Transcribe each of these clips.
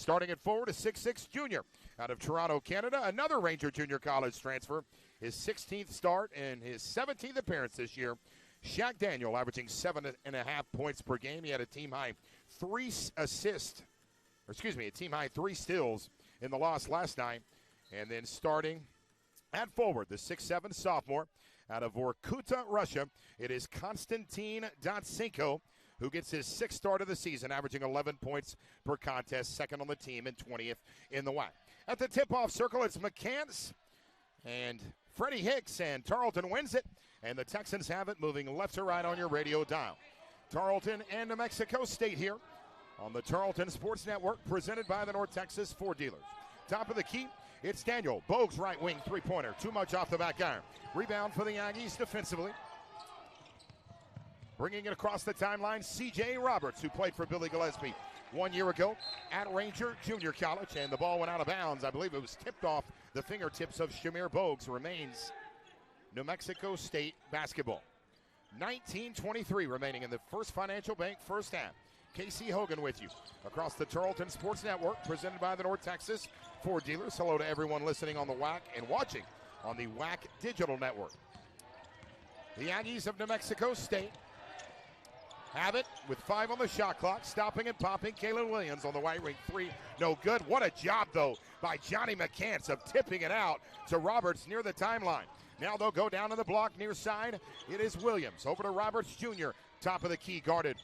Starting at forward, a 6'6 junior out of Toronto, Canada. Another Ranger Junior College transfer. His 16th start and his 17th appearance this year. Shaq Daniel averaging 7.5 points per game. He had a team-high 3 steals in the loss last night. And then starting at forward, the 6'7 sophomore out of Vorkuta, Russia, it is Konstantin Datsenko, who gets his 6th start of the season, averaging 11 points per contest, second on the team and 20th in the WAC. At the tip-off circle, it's McCants and Freddie Hicks, and Tarleton wins it, and the Texans have it, moving left to right on your radio dial. Tarleton and New Mexico State here on the Tarleton Sports Network, presented by the North Texas Ford dealers. Top of the key, it's Daniel. Bogues right wing three-pointer, too much off the back iron. Rebound for the Aggies defensively. Bringing it across the timeline, C.J. Roberts, who played for Billy Gillespie 1 year ago at Ranger Junior College, and the ball went out of bounds. I believe it was tipped off the fingertips of Shamir Bogues. Remains New Mexico State basketball. 19:23 remaining in the First Financial Bank first half. Casey Hogan with you across the Tarleton Sports Network, presented by the North Texas Ford dealers. Hello to everyone listening on the WAC and watching on the WAC Digital Network. The Aggies of New Mexico State have it with 5 on the shot clock, stopping and popping. Kalen Williams on the white ring three, no good. What a job, though, by Johnny McCants of tipping it out to Roberts near the timeline. Now they'll go down to the block near side. It is Williams over to Roberts Jr., top of the key, guarded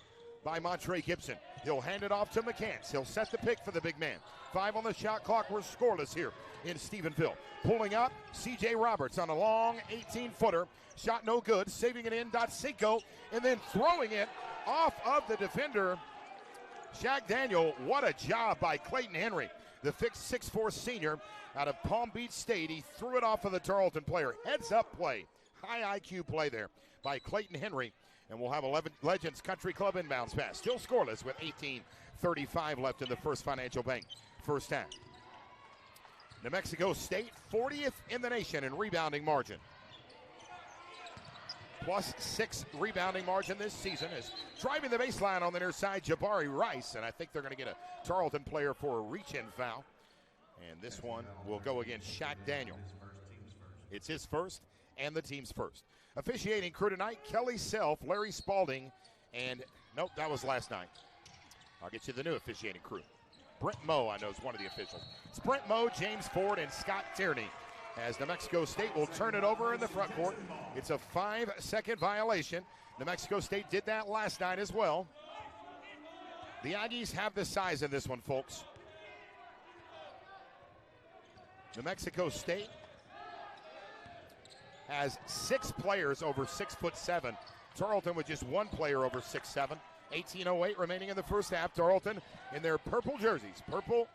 by Montre Gibson. He'll hand it off to McCants. He'll set the pick for the big man. 5 on the shot clock. We're scoreless here in Stephenville. Pulling up, C.J. Roberts on a long 18-footer. Shot no good. Saving it in, Datsenko, and then throwing it off of the defender, Shaq Daniel. What a job by Clayton Henry, the 6'4 senior out of Palm Beach State. He threw it off of the Tarleton player. Heads-up play. High IQ play there by Clayton Henry. And we'll have 11 Legends Country Club inbounds pass. Still scoreless with 18:35 left in the First Financial Bank first half. New Mexico State, 40th in the nation in rebounding margin. +6 rebounding margin this season is driving the baseline on the near side, Jabari Rice. And I think they're going to get a Tarleton player for a reach-in foul. And this one will go against Shaq Daniel. It's his first and the team's first. Officiating crew tonight, Kelly Self, Larry Spalding, and nope, that was last night. I'll get you the new officiating crew. Brent Moe, I know, is one of the officials. It's Brent Moe, James Ford, and Scott Tierney, as New Mexico State will turn it over in the front court. It's a 5-second violation. New Mexico State did that last night as well. The Aggies have the size in this one, folks. New Mexico State has 6 players over 6'7". Tarleton with just 1 player over 6'7". 18:08 remaining in the first half. Tarleton in their purple jerseys. Purple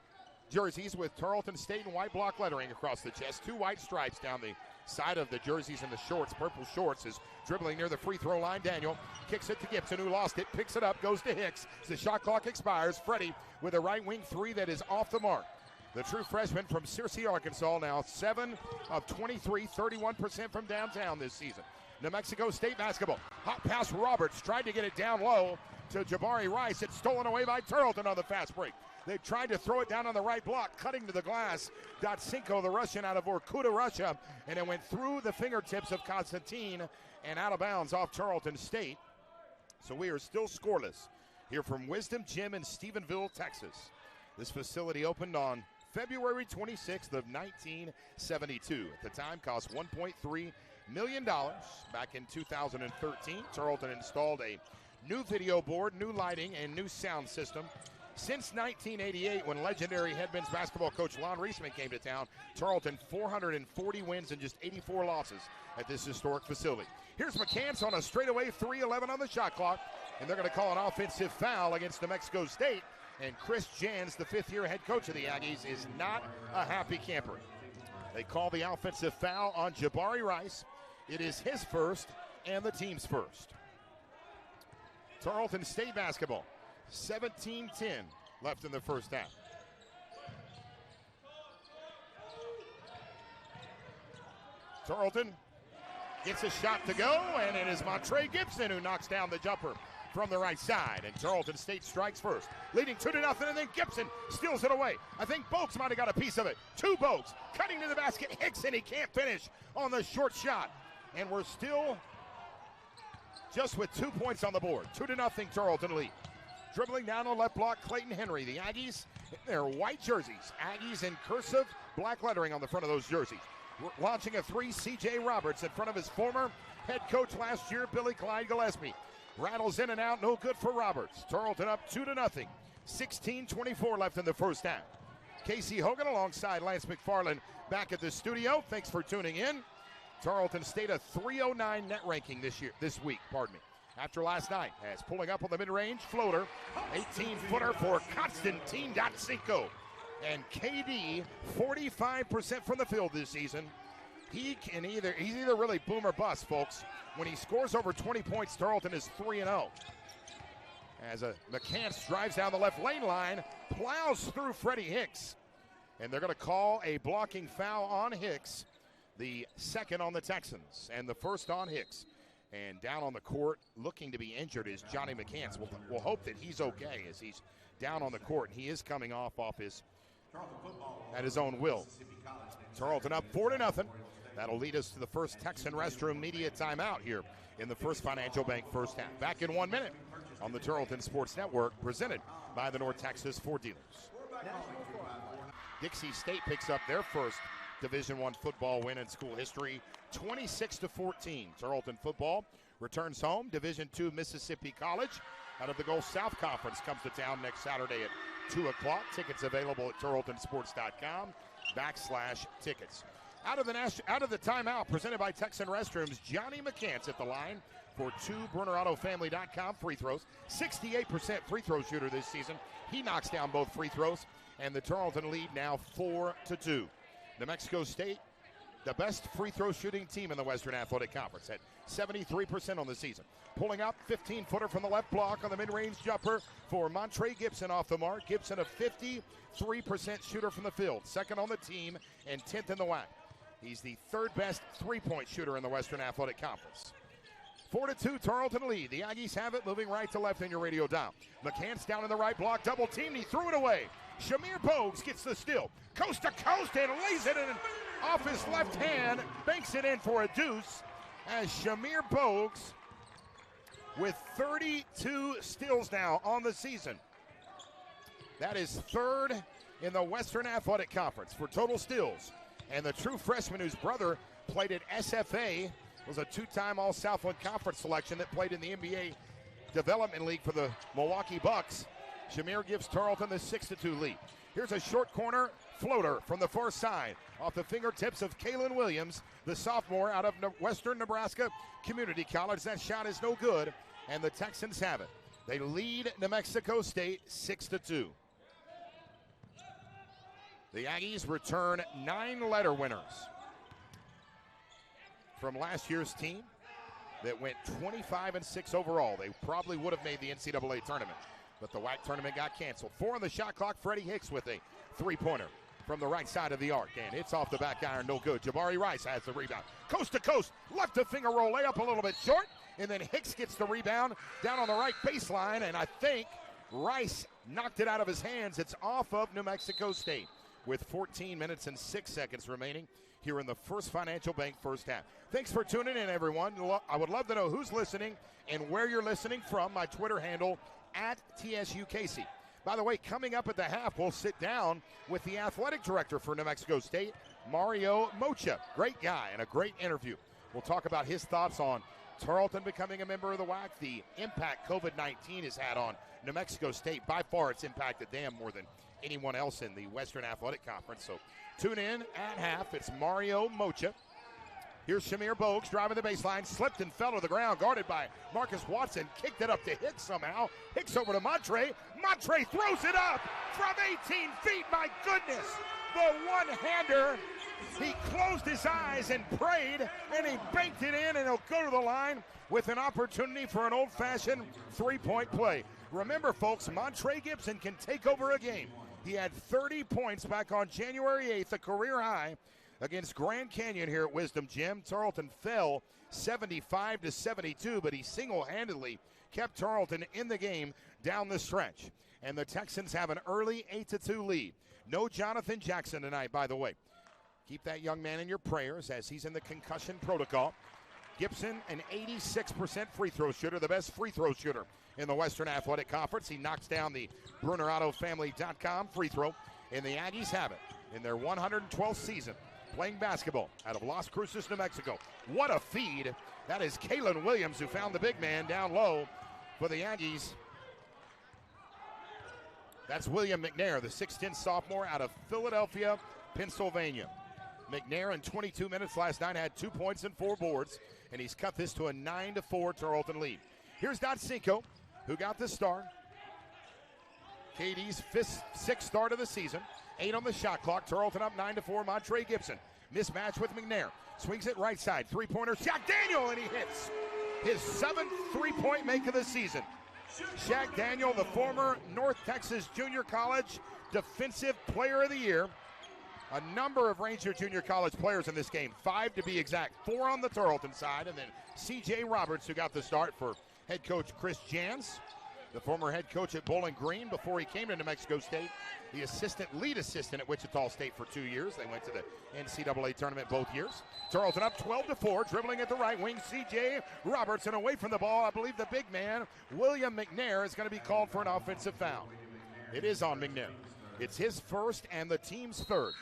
jerseys with Tarleton State and white block lettering across the chest. 2 white stripes down the side of the jerseys and the shorts. Purple shorts is dribbling near the free throw line. Daniel kicks it to Gibson, who lost it. Picks it up, goes to Hicks. As the shot clock expires, Freddie with a right wing 3 that is off the mark. The true freshman from Searcy, Arkansas, now 7 of 23, 31% from downtown this season. New Mexico State basketball. Hot pass, Roberts tried to get it down low to Jabari Rice. It's stolen away by Tarleton on the fast break. They tried to throw it down on the right block, cutting to the glass. Datsenko, the Russian out of Vorkuta, Russia, and it went through the fingertips of Konstantin and out of bounds off Tarleton State. So we are still scoreless here from Wisdom Gym in Stephenville, Texas. This facility opened on February 26th of 1972. At the time, cost $1.3 million. Back in 2013, Tarleton installed a new video board, new lighting, and new sound system. Since 1988, when legendary Headman's basketball coach Lon Reisman came to town, Tarleton 440 wins and just 84 losses at this historic facility. Here's McCants on a straightaway 3:11 on the shot clock, and they're going to call an offensive foul against New Mexico State. And Chris Jans, the 5th-year head coach of the Aggies, is not a happy camper. They call the offensive foul on Jabari Rice. It is his first and the team's first. Tarleton State basketball, 17-10 left in the first half. Tarleton gets a shot to go, and it is Montre Gibson who knocks down the jumper from the right side, and Tarleton State strikes first, leading 2-0, and then Gibson steals it away. I think Bogues might have got a piece of it. Two Bogues cutting to the basket. Hicks, and he can't finish on the short shot. And we're still just with 2 points on the board. 2-0 Tarleton lead. Dribbling down on the left block, Clayton Henry. The Aggies in their white jerseys. Aggies in cursive, black lettering on the front of those jerseys. Launching a three, C.J. Roberts in front of his former head coach last year, Billy Clyde Gillespie. Rattles in and out, no good for Roberts. Tarleton up 2-0. 16:24 left in the first half. Casey Hogan alongside Lance McFarland back at the studio. Thanks for tuning in. Tarleton State a 309 net ranking this week, after last night, as pulling up on the mid-range floater, 18-footer for Constantine Dotsinko. And KD, 45% from the field this season. He's either really boom or bust, folks. When he scores over 20 points, Tarleton is 3-0. As McCants drives down the left lane line, plows through Freddie Hicks. And they're going to call a blocking foul on Hicks, the second on the Texans, and the first on Hicks. And down on the court, looking to be injured, is Johnny McCants. We'll hope that he's okay as he's down on the court. He is coming off his at his own will. Tarleton up 4-0. That'll lead us to the first Texan Restroom media timeout here in the First Financial Bank first half. Back in 1 minute on the Tarleton Sports Network, presented by the North Texas Ford dealers. Dixie State picks up their first Division I football win in school history, 26-14. Tarleton football returns home. Division II Mississippi College out of the Gulf South Conference comes to town next Saturday at 2 o'clock. Tickets available at tarletonsports.com/tickets. Out of the timeout presented by Texan Restrooms, Johnny McCants at the line for two BrunerAutoFamily.com free throws. 68% free throw shooter this season. He knocks down both free throws, and the Tarleton lead now 4-2. New Mexico State, the best free throw shooting team in the Western Athletic Conference, at 73% on the season. Pulling up, 15-footer from the left block on the mid-range jumper for Montre Gibson off the mark. Gibson a 53% shooter from the field, second on the team and 10th in the WAC. He's the third best three-point shooter in the Western Athletic Conference. 4-2, Tarleton lead. The Aggies have it, moving right to left in your radio dial. McCants down in the right block, double team, he threw it away. Shamir Bogues gets the steal, coast to coast, and lays it in off his left hand, banks it in for a deuce, as Shamir Bogues with 32 steals now on the season. That is third in the Western Athletic Conference for total steals. And the true freshman whose brother played at SFA, was a two-time All-Southland Conference selection that played in the NBA Development League for the Milwaukee Bucks. Shamir gives Tarleton the 6-2 lead. Here's a short corner floater from the far side off the fingertips of Kalen Williams, the sophomore out of Western Nebraska Community College. That shot is no good, and the Texans have it. They lead New Mexico State 6-2. The Aggies return 9 letter winners from last year's team that went 25-6 overall. They probably would have made the NCAA tournament, but the WAC tournament got canceled. 4 on the shot clock. Freddie Hicks with a three-pointer from the right side of the arc, and it's off the back iron, no good. Jabari Rice has the rebound. Coast to coast, left to finger roll, layup a little bit short, and then Hicks gets the rebound down on the right baseline, and I think Rice knocked it out of his hands. It's off of New Mexico State with 14 minutes and 6 seconds remaining here in the First Financial Bank first half. Thanks for tuning in, everyone. I would love to know who's listening and where you're listening from. My Twitter handle, @TSUCasey. By the way, coming up at the half, we'll sit down with the athletic director for New Mexico State, Mario Mocha. Great guy and a great interview. We'll talk about his thoughts on Tarleton becoming a member of the WAC, the impact COVID-19 has had on New Mexico State. By far, it's impacted them more than anyone else in the Western Athletic Conference. So tune in at half. It's Mario Mocha. Here's Shamir Bogues driving the baseline, slipped and fell to the ground, guarded by Marcus Watson, kicked it up to Hicks somehow. Hicks over to Montre. Montre throws it up from 18 feet. My goodness, the one-hander. He closed his eyes and prayed, and he banked it in, and he'll go to the line with an opportunity for an old-fashioned three-point play. Remember, folks, Montre Gibson can take over a game. He had 30 points back on January 8th, a career high against Grand Canyon here at Wisdom Gym. Tarleton fell 75-72, but he single-handedly kept Tarleton in the game down the stretch. And the Texans have an early 8-2 lead. No Jonathan Jackson tonight, by the way. Keep that young man in your prayers as he's in the concussion protocol. Gibson, an 86% free throw shooter, the best free throw shooter in the Western Athletic Conference. He knocks down the BrunerAutoFamily.com free throw, and the Aggies have it in their 112th season playing basketball out of Las Cruces, New Mexico. What a feed. That is Kalen Williams, who found the big man down low for the Aggies. That's William McNair, the 6'10 sophomore out of Philadelphia, Pennsylvania. McNair in 22 minutes last night had 2 points and 4 boards, and he's cut this to a 9-4 Tarleton lead. Here's Dotsinko, who got the start. KD's sixth start of the season. 8 on the shot clock. Tarleton up 9-4. Montre Gibson. Mismatch with McNair. Swings it right side. Three-pointer. Shaq Daniel, and he hits his 7th three-point make of the season. Shaq Daniel, the former North Texas Junior College Defensive Player of the Year. A number of Ranger Junior College players in this game, 5 to be exact, 4 on the Tarleton side, and then C.J. Roberts, who got the start for head coach Chris Jans, the former head coach at Bowling Green before he came to New Mexico State, the lead assistant at Wichita State for 2 years. They went to the NCAA tournament both years. Tarleton up 12-4, dribbling at the right wing, C.J. Roberts, and away from the ball, I believe the big man, William McNair, is going to be called for an offensive foul. It is on McNair. It's his first and the team's third.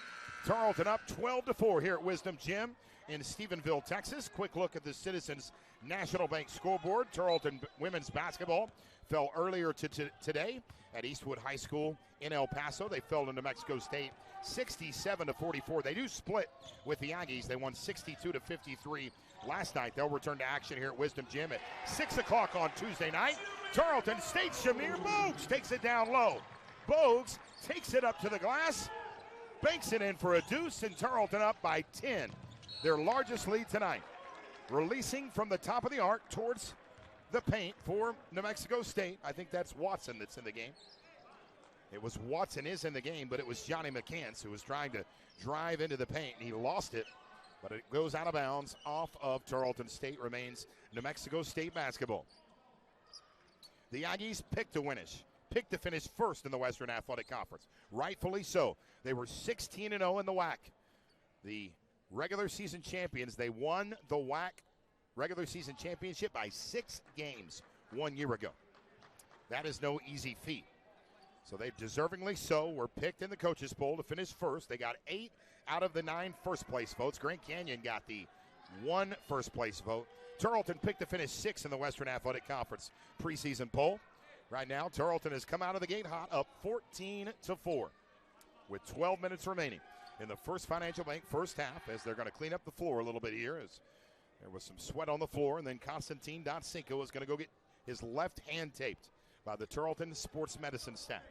Tarleton up 12-4 here at Wisdom Gym in Stephenville, Texas. Quick look at the Citizens National Bank scoreboard. Tarleton women's basketball fell earlier today at Eastwood High School in El Paso. They fell to New Mexico State 67-44. They do split with the Aggies. They won 62-53 last night. They'll return to action here at Wisdom Gym at 6 o'clock on Tuesday night. Tarleton State, Shamir Bogues takes it down low. Bogues takes it up to the glass, banks it in for a deuce, and Tarleton up by 10. Their largest lead tonight. Releasing from the top of the arc towards the paint for New Mexico State. I think that's Watson that's in the game. It was Watson is in the game, but it was Johnny McCants who was trying to drive into the paint. He lost it, but it goes out of bounds off of Tarleton State. Remains New Mexico State basketball. The Aggies picked to finish first in the Western Athletic Conference. Rightfully so. They were 16-0 in the WAC. The regular season champions, they won the WAC regular season championship by 6 games 1 year ago. That is no easy feat. So they deservingly so were picked in the coaches poll to finish first. They got 8 out of the 9 first place votes. Grand Canyon got the 1 first place vote. Tarleton picked to finish 6th in the Western Athletic Conference preseason poll. Right now, Tarleton has come out of the gate hot, up 14-4 with 12 minutes remaining in the First Financial Bank first half, as they're going to clean up the floor a little bit here, as there was some sweat on the floor, and then Constantine Dotsinko is going to go get his left hand taped by the Tarleton Sports Medicine staff.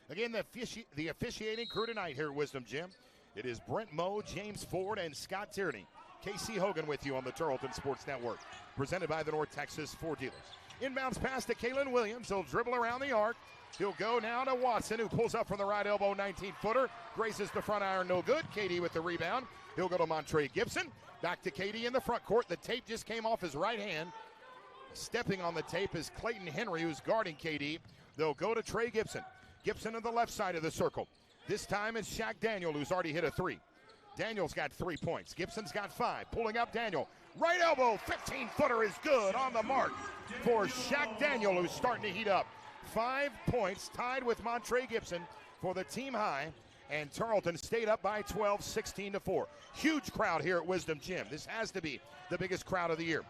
Again, the officiating crew tonight here at Wisdom Gym. It is Brent Moe, James Ford, and Scott Tierney. Casey Hogan with you on the Tarleton Sports Network, presented by the North Texas Ford Dealers. Inbounds pass to Kalen Williams. He'll dribble around the arc. He'll go now to Watson, who pulls up from the right elbow, 19-footer. Graces the front iron, no good. KD with the rebound. He'll go to Montre Gibson. Back to KD in the front court. The tape just came off his right hand. Stepping on the tape is Clayton Henry, who's guarding KD. They'll go to Trey Gibson. Gibson on the left side of the circle. This time it's Shaq Daniel, who's already hit a 3. Daniel's got 3 points. Gibson's got 5. Pulling up Daniel. Right elbow, 15-footer is good on the mark for Shaq Daniel, who's starting to heat up. 5 points, tied with Montre Gibson for the team high, and Tarleton stayed up by 12, 16-4. Huge crowd here at Wisdom Gym. This has to be the biggest crowd of the year.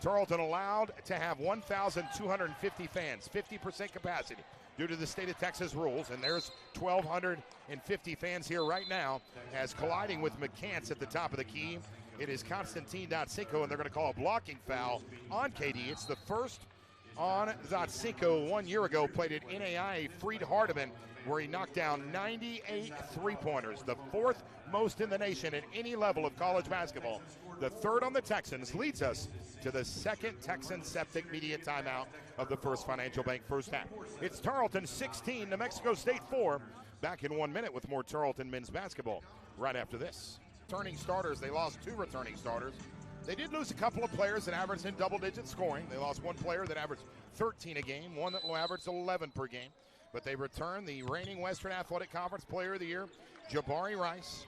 Tarleton allowed to have 1,250 fans, 50% capacity due to the state of Texas rules, and there's 1,250 fans here right now as colliding with McCants at the top of the key. It is Constantine Dotsinko, and they're going to call a blocking foul on KD. It's the first on Dotsinko 1 year ago, played at NAIA Freed Hardeman, where he knocked down 98 three-pointers, the 4th most in the nation at any level of college basketball. The 3rd on the Texans leads us to the 2nd Texan Septic media timeout of the First Financial Bank first half. It's Tarleton 16, New Mexico State 4. Back in 1 minute with more Tarleton men's basketball right after this. returning starters. They lost 2 returning starters. They did lose a couple of players that averaged in double-digit scoring. They lost 1 player that averaged 13 a game, 1 that averaged 11 per game. But they returned the reigning Western Athletic Conference Player of the Year, Jabari Rice.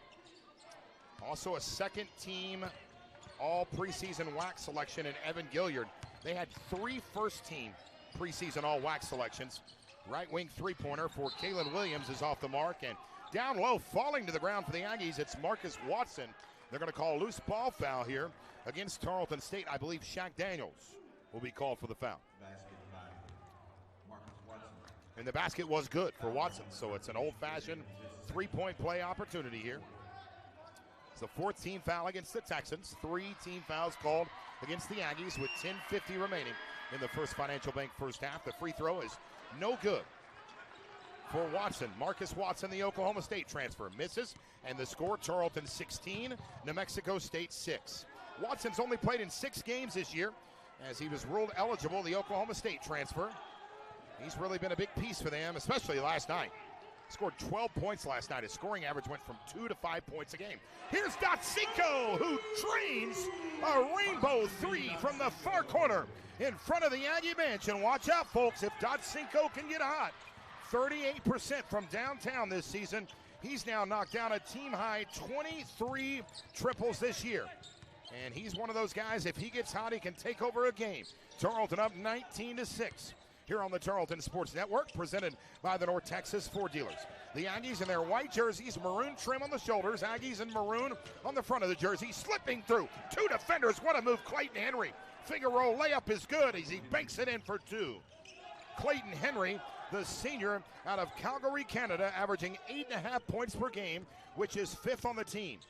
Also a second-team all-preseason WAC selection in Evan Gilliard. They had 3 first-team preseason all-WAC selections. Right-wing three-pointer for Kalen Williams is off the mark. And down low, falling to the ground for the Aggies, it's Marcus Watson. They're going to call a loose ball foul here against Tarleton State. I believe Shaq Daniels will be called for the foul. And the basket was good for Watson, so it's an old-fashioned three-point play opportunity here. It's the 4th team foul against the Texans. 3 team fouls called against the Aggies with 10:50 remaining in the First Financial Bank first half. The free throw is no good for Watson. Marcus Watson, the Oklahoma State transfer, misses, and the score, Tarleton 16, New Mexico State 6. Watson's only played in 6 games this year as he was ruled eligible, the Oklahoma State transfer. He's really been a big piece for them, especially last night. Scored 12 points last night. His scoring average went from 2 to 5 points a game. Here's Dotsinko, who drains a rainbow 3 from the far corner in front of the Aggie bench. And watch out, folks, if Dotsinko can get hot. 38% from downtown this season. He's now knocked down a team-high 23 triples this year. And he's one of those guys, if he gets hot, he can take over a game. Tarleton up 19-6. Here on the Tarleton Sports Network, presented by the North Texas Ford dealers. The Aggies in their white jerseys, maroon trim on the shoulders, Aggies in maroon on the front of the jersey, slipping through 2 defenders. What a move, Clayton Henry. Finger roll layup is good as he banks it in for 2. Clayton Henry, the senior out of Calgary, Canada, averaging 8.5 points per game, which is 5th on the team.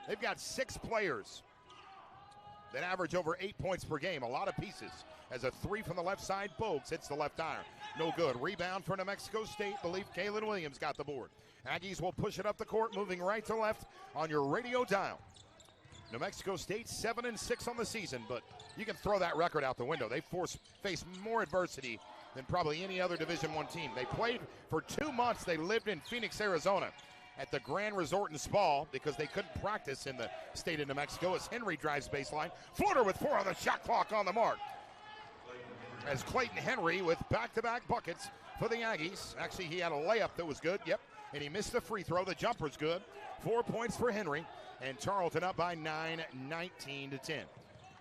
They've got 6 players that average over 8 points per game, a lot of pieces. As a 3 from the left side, Bogues hits the left iron. No good. Rebound for New Mexico State. Believe Kalen Williams got the board. Aggies will push it up the court, moving right to left on your radio dial. New Mexico State 7-6 on the season, but you can throw that record out the window. They faced more adversity than probably any other Division I team. They played for 2 months. They lived in Phoenix, Arizona at the Grand Resort and Spa because they couldn't practice in the state of New Mexico as Henry drives baseline. Floater with 4 on the shot clock on the mark. As Clayton Henry with back-to-back buckets for the Aggies. Actually, he had a layup that was good, yep, and he missed the free throw. The jumper's good. 4 points for Henry, and Tarleton up by 9, 19-10.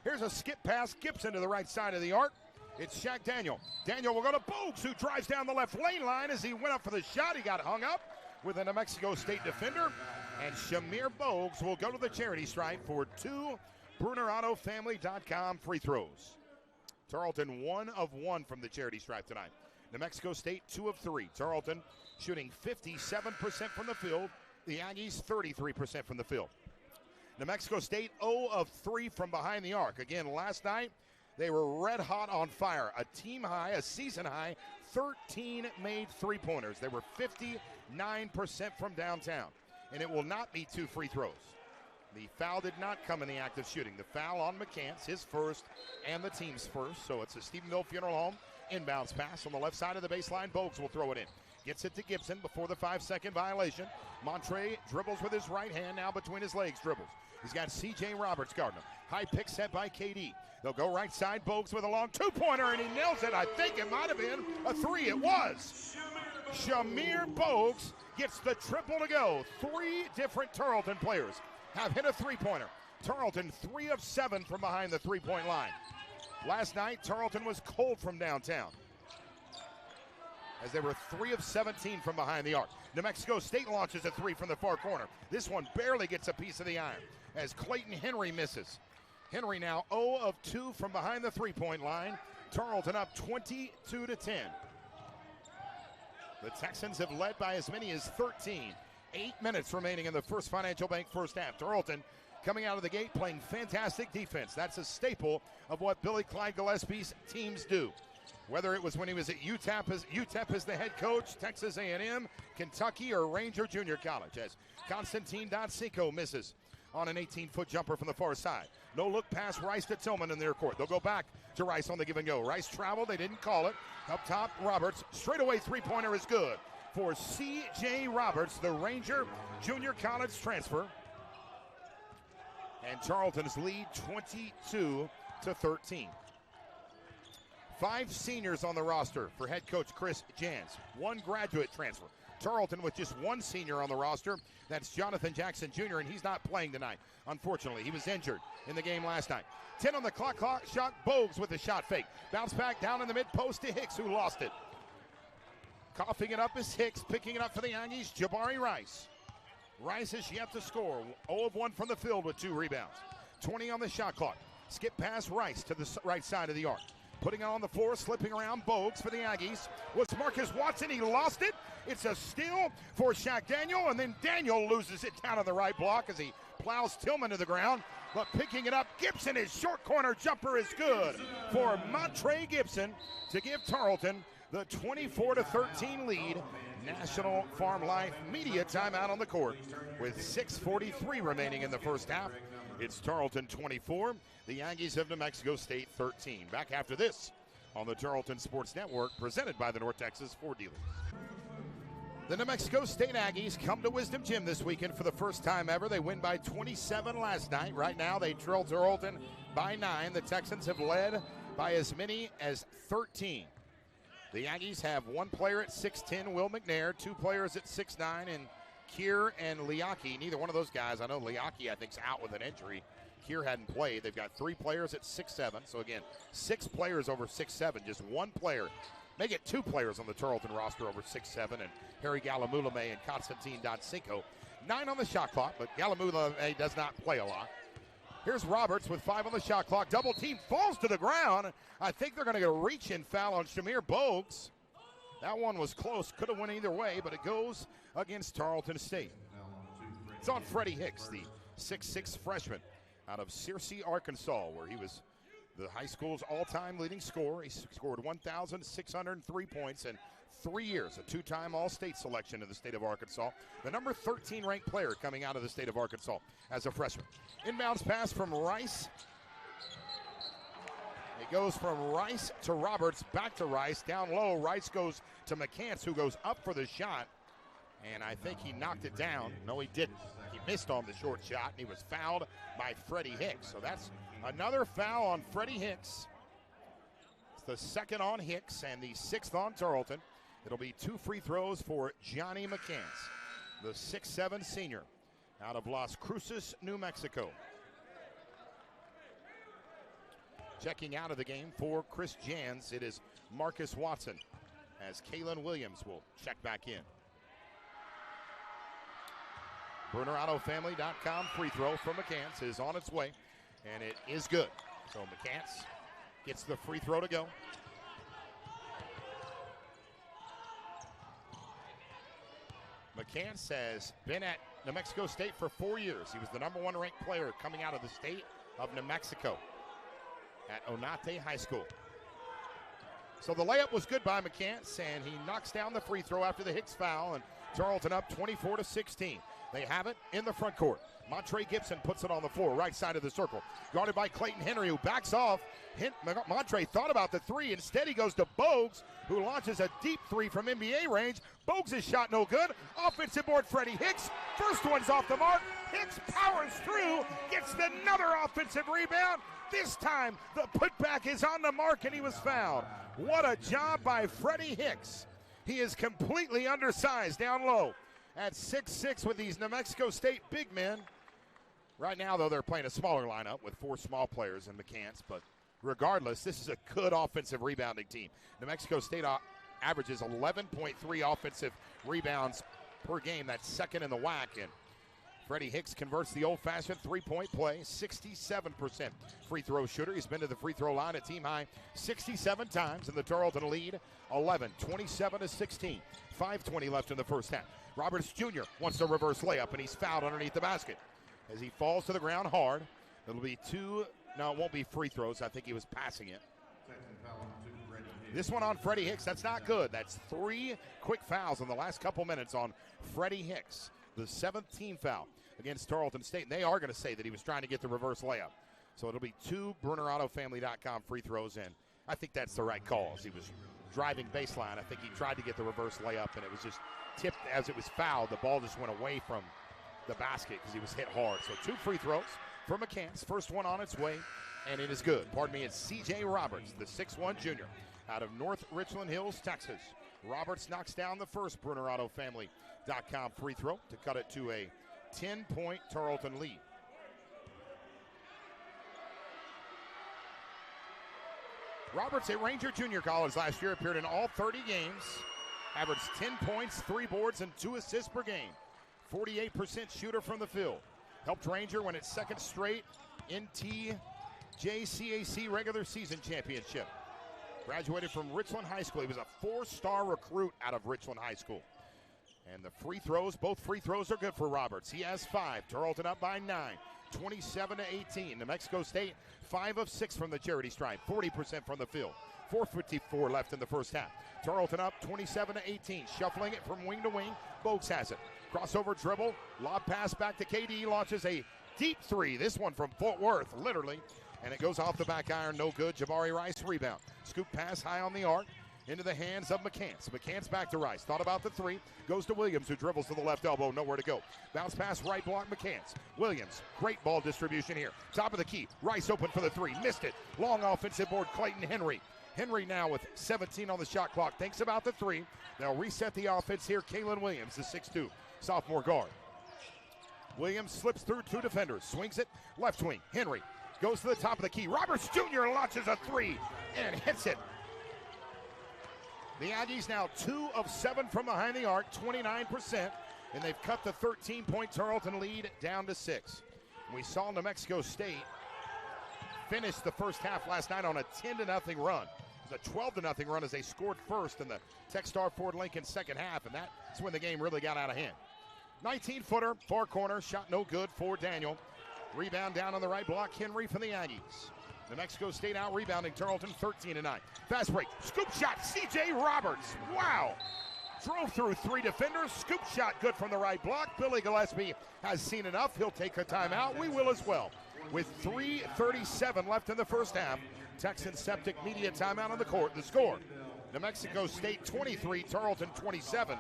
Here's a skip pass, Gibson to the right side of the arc. It's Shaq Daniel. Daniel will go to Bogues, who drives down the left lane line as he went up for the shot. He got hung up with a New Mexico State defender, and Shamir Bogues will go to the charity stripe for 2 BrunerAutoFamily.com free throws. Tarleton 1 of 1 from the charity stripe tonight. New Mexico State 2 of 3. Tarleton shooting 57% from the field. The Aggies 33% from the field. New Mexico State 0 of 3 from behind the arc. Again, last night they were red hot on fire. A team high, a season high, 13 made three-pointers. They were 59% from downtown. And it will not be 2 free throws. The foul did not come in the act of shooting. The foul on McCants, his first and the team's first. So it's a Stephenville Funeral Home inbounds pass on the left side of the baseline. Bogues will throw it in. Gets it to Gibson before the 5-second violation. Montre dribbles with his right hand, now between his legs dribbles. He's got C.J. Roberts guarding him. High pick set by KD. They'll go right side. Bogues with a long 2-pointer, and he nails it. I think it might have been a 3. It was. Shamir Bogues gets the triple to go. 3 different Tarleton players have hit a 3-pointer. Tarleton 3 of 7 from behind the 3-point line. Last night, Tarleton was cold from downtown as they were 3 of 17 from behind the arc. New Mexico State launches a 3 from the far corner. This one barely gets a piece of the iron as Clayton Henry misses. Henry now 0 of 2 from behind the 3-point line. Tarleton up 22-10. The Texans have led by as many as 13. 8 minutes remaining in the First Financial Bank first half. Tarleton coming out of the gate playing fantastic defense. That's a staple of what Billy Clyde Gillespie's teams do. Whether it was when he was at UTEP as the head coach, Texas A&M, Kentucky, or Ranger Junior College, as Constantine Dotsinko misses on an 18-foot jumper from the far side. No look pass Rice to Tillman in their court. They'll go back to Rice on the give and go. Rice traveled, they didn't call it. Up top, Roberts, straightaway 3-pointer is good for C.J. Roberts, the Ranger Junior College transfer. And Tarleton's lead 22-13. 5 seniors on the roster for head coach Chris Jans. 1 graduate transfer. Tarleton with just 1 senior on the roster. That's Jonathan Jackson Jr., and he's not playing tonight. Unfortunately, he was injured in the game last night. 10 on the clock shot. Bogues with the shot fake. Bounce back down in the mid-post to Hicks, who lost it. Coughing it up is Hicks. Picking it up for the Aggies, Jabari Rice. Rice is yet to score. 0 of 1 from the field with 2 rebounds. 20 on the shot clock. Skip past Rice to the right side of the arc. Putting it on the floor, slipping around Bogues for the Aggies was Marcus Watson. He lost it. It's a steal for Shaq Daniel, and then Daniel loses it down on the right block as he plows Tillman to the ground. But picking it up, Gibson, his short corner jumper is good for Montre Gibson to give Tarleton the 24-13 lead. National Farm Life media timeout on the court with 6:43 remaining in the first half. It's Tarleton 24, the Aggies of New Mexico State 13. Back after this on the Tarleton Sports Network, presented by the North Texas Ford dealers. The New Mexico State Aggies come to Wisdom Gym this weekend for the first time ever. They win by 27 last night. Right now they trail Tarleton by 9. The Texans have led by as many as 13. The Aggies have 1 player at 6'10", Will McNair, 2 players at 6'9", and Kier and Liaki. Neither one of those guys, I know Liaki I think's out with an injury. Kier hadn't played. They've got 3 players at 6'7", so again, 6 players over 6'7", just 1 player. Make it 2 players on the Tarleton roster over 6'7", and Harry Galamulame and Constantine Dotsinko. 9 on the shot clock, but Galamulame does not play a lot. Here's Roberts with 5 on the shot clock. Double team, falls to the ground. I think they're going to get a reach-in foul on Shamir Bogues. That one was close. Could have went either way, but it goes against Tarleton State. It's on Freddie Hicks, the 6'6" freshman out of Searcy, Arkansas, where he was the high school's all-time leading scorer. He scored 1,603 points in 3 years, a 2-time All-State selection in the state of Arkansas. The number 13 ranked player coming out of the state of Arkansas as a freshman. Inbounds pass from Rice. It goes from Rice to Roberts, back to Rice, down low. Rice goes to McCants, who goes up for the shot, and I think he knocked it down. No, he didn't. He missed on the short shot, and he was fouled by Freddie Hicks. So that's another foul on Freddie Hicks. It's the 2nd on Hicks and the 6th on Tarleton. It'll be 2 free throws for Johnny McCants, the 6'7" senior out of Las Cruces, New Mexico. Checking out of the game for Chris Jans, it is Marcus Watson, as Kalen Williams will check back in. BrunerAutoFamily.com free throw from McCants is on its way, and it is good. So McCants gets the free throw to go. McCants has been at New Mexico State for 4 years. He was the number 1 ranked player coming out of the state of New Mexico at Onate High School. So the layup was good by McCants, and he knocks down the free throw after the Hicks foul, and Tarleton up 24-16. They have it in the front court. Montre Gibson puts it on the floor, right side of the circle. Guarded by Clayton Henry, who backs off. Montre thought about the 3. Instead, he goes to Bogues, who launches a deep 3 from NBA range. Bogues' shot no good. Offensive board, Freddie Hicks. First one's off the mark. Hicks powers through, gets another offensive rebound. This time, the putback is on the mark, and he was fouled. What a job by Freddie Hicks. He is completely undersized down low at 6'6" with these New Mexico State big men. Right now, though, they're playing a smaller lineup with 4 small players in McCants, but regardless, this is a good offensive rebounding team. New Mexico State averages 11.3 offensive rebounds per game. That's 2nd in the WAC, and Freddie Hicks converts the old-fashioned 3-point play, 67% free throw shooter. He's been to the free throw line at team high 67 times, and the Tarleton lead 11, 27-16. 5:20 left in the first half. Roberts Jr. wants a reverse layup, and he's fouled underneath the basket as he falls to the ground hard. It'll be 2. No, it won't be free throws. I think he was passing it. This one on Freddie Hicks, that's not good. That's 3 quick fouls in the last couple minutes on Freddie Hicks. The 7th team foul against Tarleton State. And they are going to say that he was trying to get the reverse layup. So it'll be 2 BrunerAutoFamily.com free throws in. I think that's the right call. As he was driving baseline, I think he tried to get the reverse layup, and it was just tipped as it was fouled. The ball just went away from the basket because he was hit hard. So 2 free throws for McCants. First one on its way, and it is good. Pardon me, it's C.J. Roberts, the 6'1 junior out of North Richland Hills, Texas. Roberts knocks down the first BrunerAutoFamily.com free throw to cut it to a 10-point Tarleton lead. Roberts at Ranger Junior College last year, appeared in all 30 games, averaged 10 points, 3 boards, and 2 assists per game. 48% shooter from the field. Helped Ranger win its second straight NTJCAC regular season championship. Graduated from Richland High School. He was a 4-star recruit out of Richland High School. And the free throws, both free throws are good for Roberts. He has 5. Tarleton up by 9, 27-18. New Mexico State, 5 of 6 from the charity stripe, 40% from the field. 4:54 left in the first half. Tarleton up 27-18, shuffling it from wing to wing. Bogues has it. Crossover dribble, lob pass back to KD, launches a deep 3. This one from Fort Worth, literally. And it goes off the back iron, no good. Jabari Rice rebound. Scoop pass high on the arc into the hands of McCants. McCants back to Rice. Thought about the 3. Goes to Williams, who dribbles to the left elbow. Nowhere to go. Bounce pass, right block, McCants. Williams, great ball distribution here. Top of the key. Rice open for the 3. Missed it. Long offensive board, Clayton Henry. Henry now with 17 on the shot clock. Thinks about the 3. They'll reset the offense here. Kalen Williams, the 6'2 sophomore guard. Williams slips through 2 defenders. Swings it. Left wing. Henry goes to the top of the key. Roberts Jr. launches a 3 and hits it. The Aggies now 2 of 7 from behind the arc, 29%, and they've cut the 13-point Tarleton lead down to 6. We saw New Mexico State finish the first half last night on a 10-0 run. It was a 12-0 run as they scored first in the Techstar Ford Lincoln second half, and that's when the game really got out of hand. 19-footer, far corner, shot no good for Daniel. Rebound down on the right block, Henry from the Aggies. New Mexico State out rebounding Tarleton 13-9. Fast break, scoop shot, C.J. Roberts. Wow. Drove through 3 defenders, scoop shot good from the right block. Billy Gillespie has seen enough. He'll take a timeout. We will as well. With 3:37 left in the first half, Texan Septic media timeout on the court. The score, New Mexico State 23, Tarleton 27.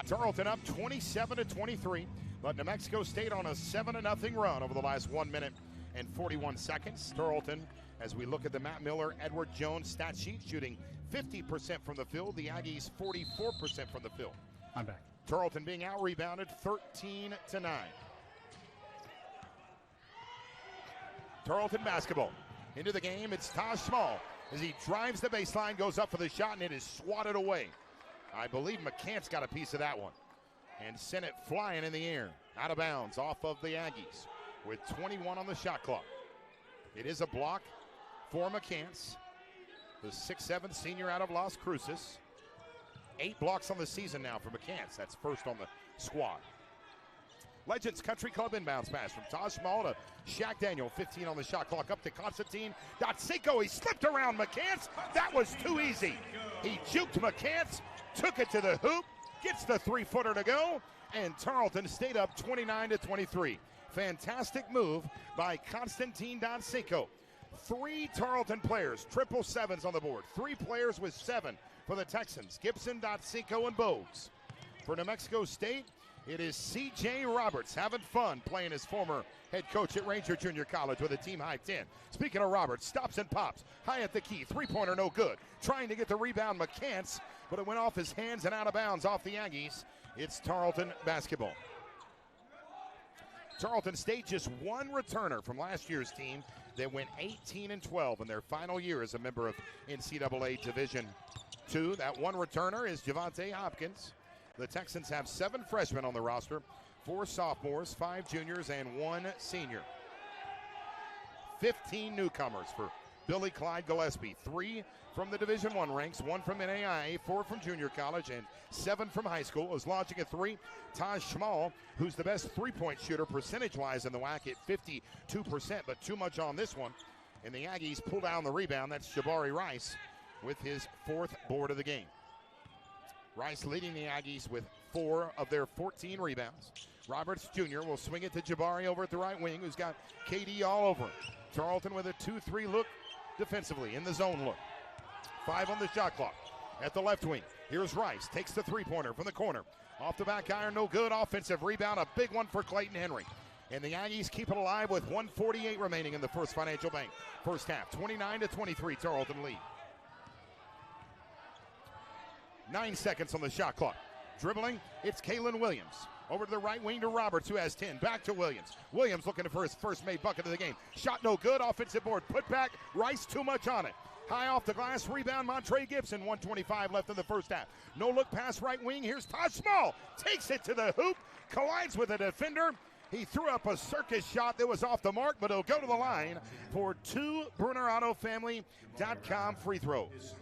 Tarleton up 27-23, but New Mexico State on a 7-0 run over the last 1 minute and 41 seconds. Tarleton, as we look at the Matt Miller, Edward Jones stat sheet, shooting 50% from the field. The Aggies 44% from the field. I'm back. Tarleton being out-rebounded 13-9. Tarleton basketball. Into the game, it's Taj Small. As he drives the baseline, goes up for the shot, and it is swatted away. I believe McCants got a piece of that one and sent it flying in the air. Out of bounds off of the Aggies with 21 on the shot clock. It is a block for McCants, the 6'7 senior out of Las Cruces. 8 blocks on the season now for McCants. That's first on the squad. Legends Country Club inbounds pass from Taj Small to Shaq Daniel. 15 on the shot clock, up to Constantine Dotsenko. He slipped around McCants. That was too easy. He juked McCants, took it to the hoop, gets the 3-footer to go, and Tarleton stayed up 29-23. Fantastic move by Constantine Dotsenko. 3 Tarleton players, 777s on the board. 3 players with 7 for the Texans, Gibson, Dotsenko, and Bogues. For New Mexico State, it is C.J. Roberts having fun playing his former head coach at Ranger Junior College with a team-high 10. Speaking of Roberts, stops and pops. High at the key, 3-pointer no good. Trying to get the rebound, McCants, but it went off his hands and out of bounds off the Aggies. It's Tarleton basketball. Tarleton State just 1 returner from last year's team that went 18-12 in their final year as a member of NCAA Division II. That 1 returner is Javante Hopkins. The Texans have 7 freshmen on the roster, 4 sophomores, 5 juniors, and 1 senior. 15 newcomers for Billy Clyde Gillespie. 3 from the Division I ranks, 1 from NAIA, 4 from junior college, and 7 from high school. Is launching a 3. Taj Small, who's the best 3-point shooter percentage-wise in the WAC at 52%, but too much on this one. And the Aggies pull down the rebound. That's Jabari Rice with his 4th board of the game. Rice leading the Aggies with 4 of their 14 rebounds. Roberts Jr. will swing it to Jabari over at the right wing, who's got KD all over him. Tarleton with a 2-3 look defensively in the zone look. 5 on the shot clock at the left wing. Here's Rice, takes the 3-pointer from the corner. Off the back iron, no good. Offensive rebound, a big one for Clayton Henry. And the Aggies keep it alive with 1:48 remaining in the First Financial Bank first half. 29-23, Tarleton lead. 9 seconds on the shot clock. Dribbling, it's Kalen Williams. Over to the right wing to Roberts, who has 10. Back to Williams. Williams looking for his first made bucket of the game. Shot no good. Offensive board. Put back. Rice too much on it. High off the glass. Rebound, Montre Gibson. 1:25 left in the first half. No look pass right wing. Here's Taj Small. Takes it to the hoop. Collides with a defender. He threw up a circus shot that was off the mark, but he'll go to the line for 2 BrunerAutoFamily.com free throws.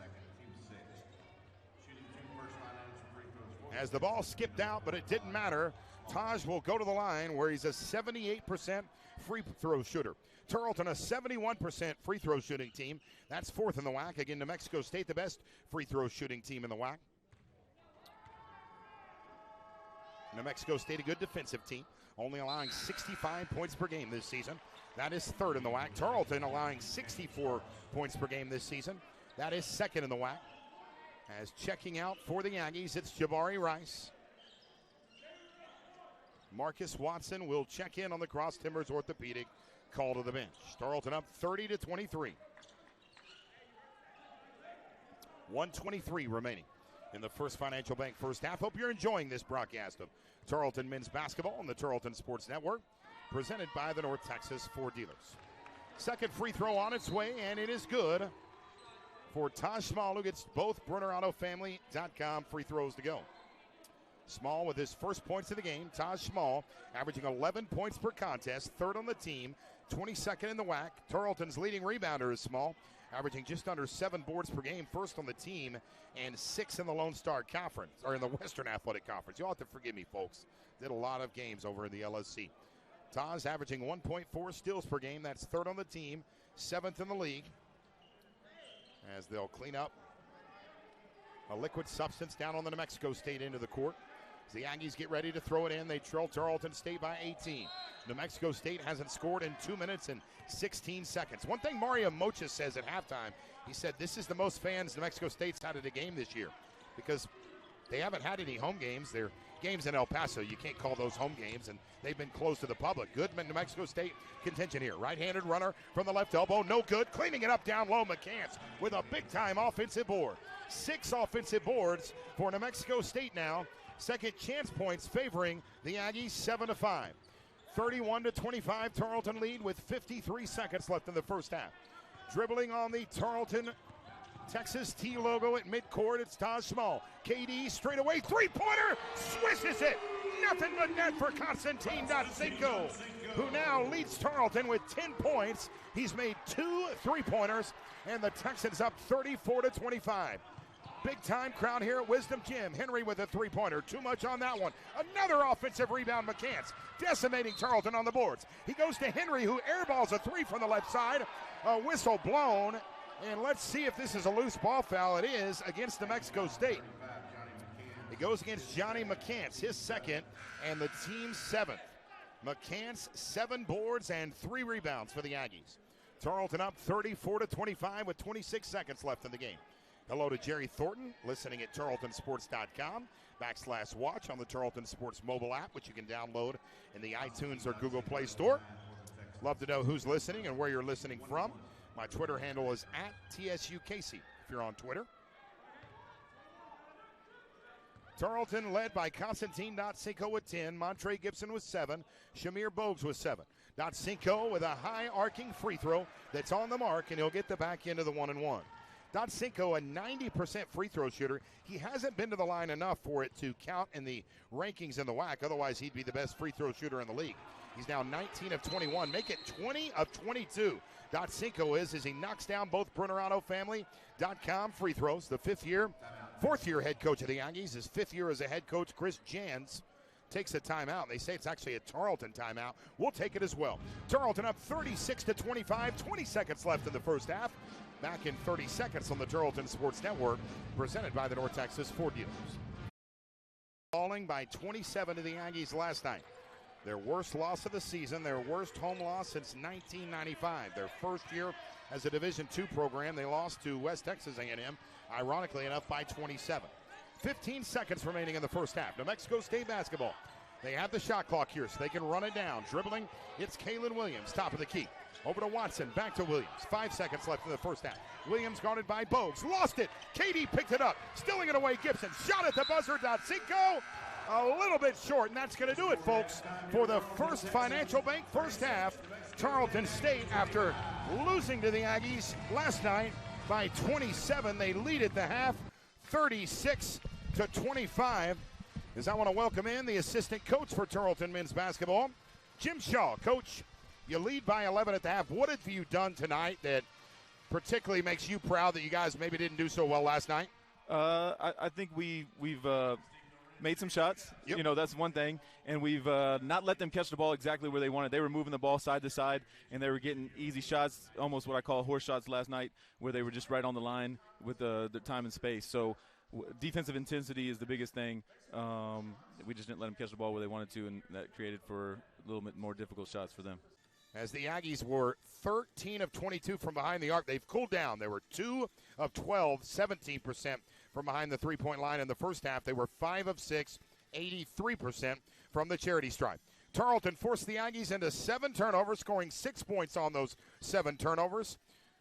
As the ball skipped out, but it didn't matter. Taj will go to the line where he's a 78% free throw shooter. Tarleton, a 71% free throw shooting team. That's 4th in the WAC. Again, New Mexico State, the best free throw shooting team in the WAC. New Mexico State, a good defensive team, only allowing 65 points per game this season. That is 3rd in the WAC. Tarleton allowing 64 points per game this season. That is 2nd in the WAC. As checking out for the Aggies, it's Jabari Rice. Marcus Watson will check in on the Cross Timbers orthopedic call to the bench. Tarleton up 30-23. 1:23 remaining in the First Financial Bank first half. Hope you're enjoying this broadcast of Tarleton men's basketball on the Tarleton Sports Network, presented by the North Texas Ford dealers. Second free throw on its way, and it is good for Taj Small, who gets both BrunerAutoFamily.com free throws to go. Small with his first points of the game. Taj Small averaging 11 points per contest, 3rd on the team, 22nd in the WAC. Tarleton's leading rebounder is Small, averaging just under 7 boards per game, 1st on the team, and 6th in the Lone Star Conference, or in the Western Athletic Conference. You'll have to forgive me, folks. Did a lot of games over in the LSC. Taj averaging 1.4 steals per game. That's 3rd on the team, 7th in the league. As they'll clean up a liquid substance down on the New Mexico State end of the court. As the Aggies get ready to throw it in, they trail Tarleton State by 18. New Mexico State hasn't scored in 2 minutes and 16 seconds. One thing Mario Mocha says at halftime, he said this is the most fans New Mexico State's had at a game this year because they haven't had any home games. They're games in El Paso. You can't call those home games, and they've been closed to the public. Good New Mexico State contention here. Right-handed runner from the left elbow, no good. Cleaning it up down low, McCants with a big-time offensive board. 6 offensive boards for New Mexico State now. Second chance points favoring the Aggies, 7-5. 31-25, Tarleton lead with 53 seconds left in the first half. Dribbling on the Tarleton Texas T logo at midcourt, it's Taj Small. KD straight away, three-pointer, swishes it. Nothing but net for Constantine Dotsinko, who now leads Tarleton with 10 points. He's made 2 three-pointers, and the Texans up 34-25. Big-time crowd here at Wisdom Gym. Henry with a three-pointer. Too much on that one. Another offensive rebound, McCants, decimating Tarleton on the boards. He goes to Henry, who airballs a 3 from the left side. A whistle blown. And let's see if this is a loose ball foul. It is against New Mexico State. It goes against Johnny McCants, his 2nd, and the team's 7th. McCants, 7 boards and 3 rebounds for the Aggies. Tarleton up 34-25 with 26 seconds left in the game. Hello to Jerry Thornton, listening at tarletonsports.com/watch on the Tarleton Sports mobile app, which you can download in the iTunes or Google Play Store. Love to know who's listening and where you're listening from. My Twitter handle is @TSUCasey if you're on Twitter. Tarleton led by Constantine Dotsinko with 10, Montre Gibson with 7, Shamir Bogues with 7. Dotsinko with a high arcing free throw that's on the mark, and he'll get the back end of the 1-and-1. Dotsinko, a 90% free throw shooter. He hasn't been to the line enough for it to count in the rankings in the WAC. Otherwise, he'd be the best free throw shooter in the league. He's now 19 of 21. Make it 20 of 22. Dotsinko is as he knocks down both BrunerAutoFamily.com free throws. The 4th-year head coach of the Aggies. His 5th year as a head coach, Chris Jans, takes a timeout. They say it's actually a Tarleton timeout. We'll take it as well. Tarleton up 36-25. 20 seconds left in the first half. Back in 30 seconds on the Tarleton Sports Network, presented by the North Texas Ford dealers. Falling by 27 to the Aggies last night. Their worst loss of the season, their worst home loss since 1995. Their first year as a Division II program, they lost to West Texas A&M, ironically enough, by 27. 15 seconds remaining in the first half. New Mexico State basketball. They have the shot clock here, so they can run it down. Dribbling, it's Kaylin Williams, top of the key. Over to Watson, back to Williams. 5 seconds left in the first half. Williams guarded by Bogues, lost it. Katie picked it up, stealing it away. Gibson, shot at the buzzer. Cinco, a little bit short, and that's going to do it, folks, for the First Financial Bank first half. Tarleton State, after losing to the Aggies last night by 27, they lead at the half, 36-25. As I want to welcome in the assistant coach for Tarleton men's basketball, Jim Shaw. Coach, you lead by 11 at the half. What have you done tonight that particularly makes you proud that you guys maybe didn't do so well last night? I think we've made some shots. Yep. You know, that's one thing. And we've not let them catch the ball exactly where they wanted. They were moving the ball side to side, and they were getting easy shots, almost what I call horse shots last night, where they were just right on the line with the time and space. So defensive intensity is the biggest thing. We just didn't let them catch the ball where they wanted to, and that created for a little bit more difficult shots for them. As the Aggies were 13 of 22 from behind the arc, they've cooled down. They were 2 of 12, 17% from behind the three-point line in the first half. They were 5 of 6, 83% from the charity stripe. Tarleton forced the Aggies into 7 turnovers, scoring 6 points on those 7 turnovers.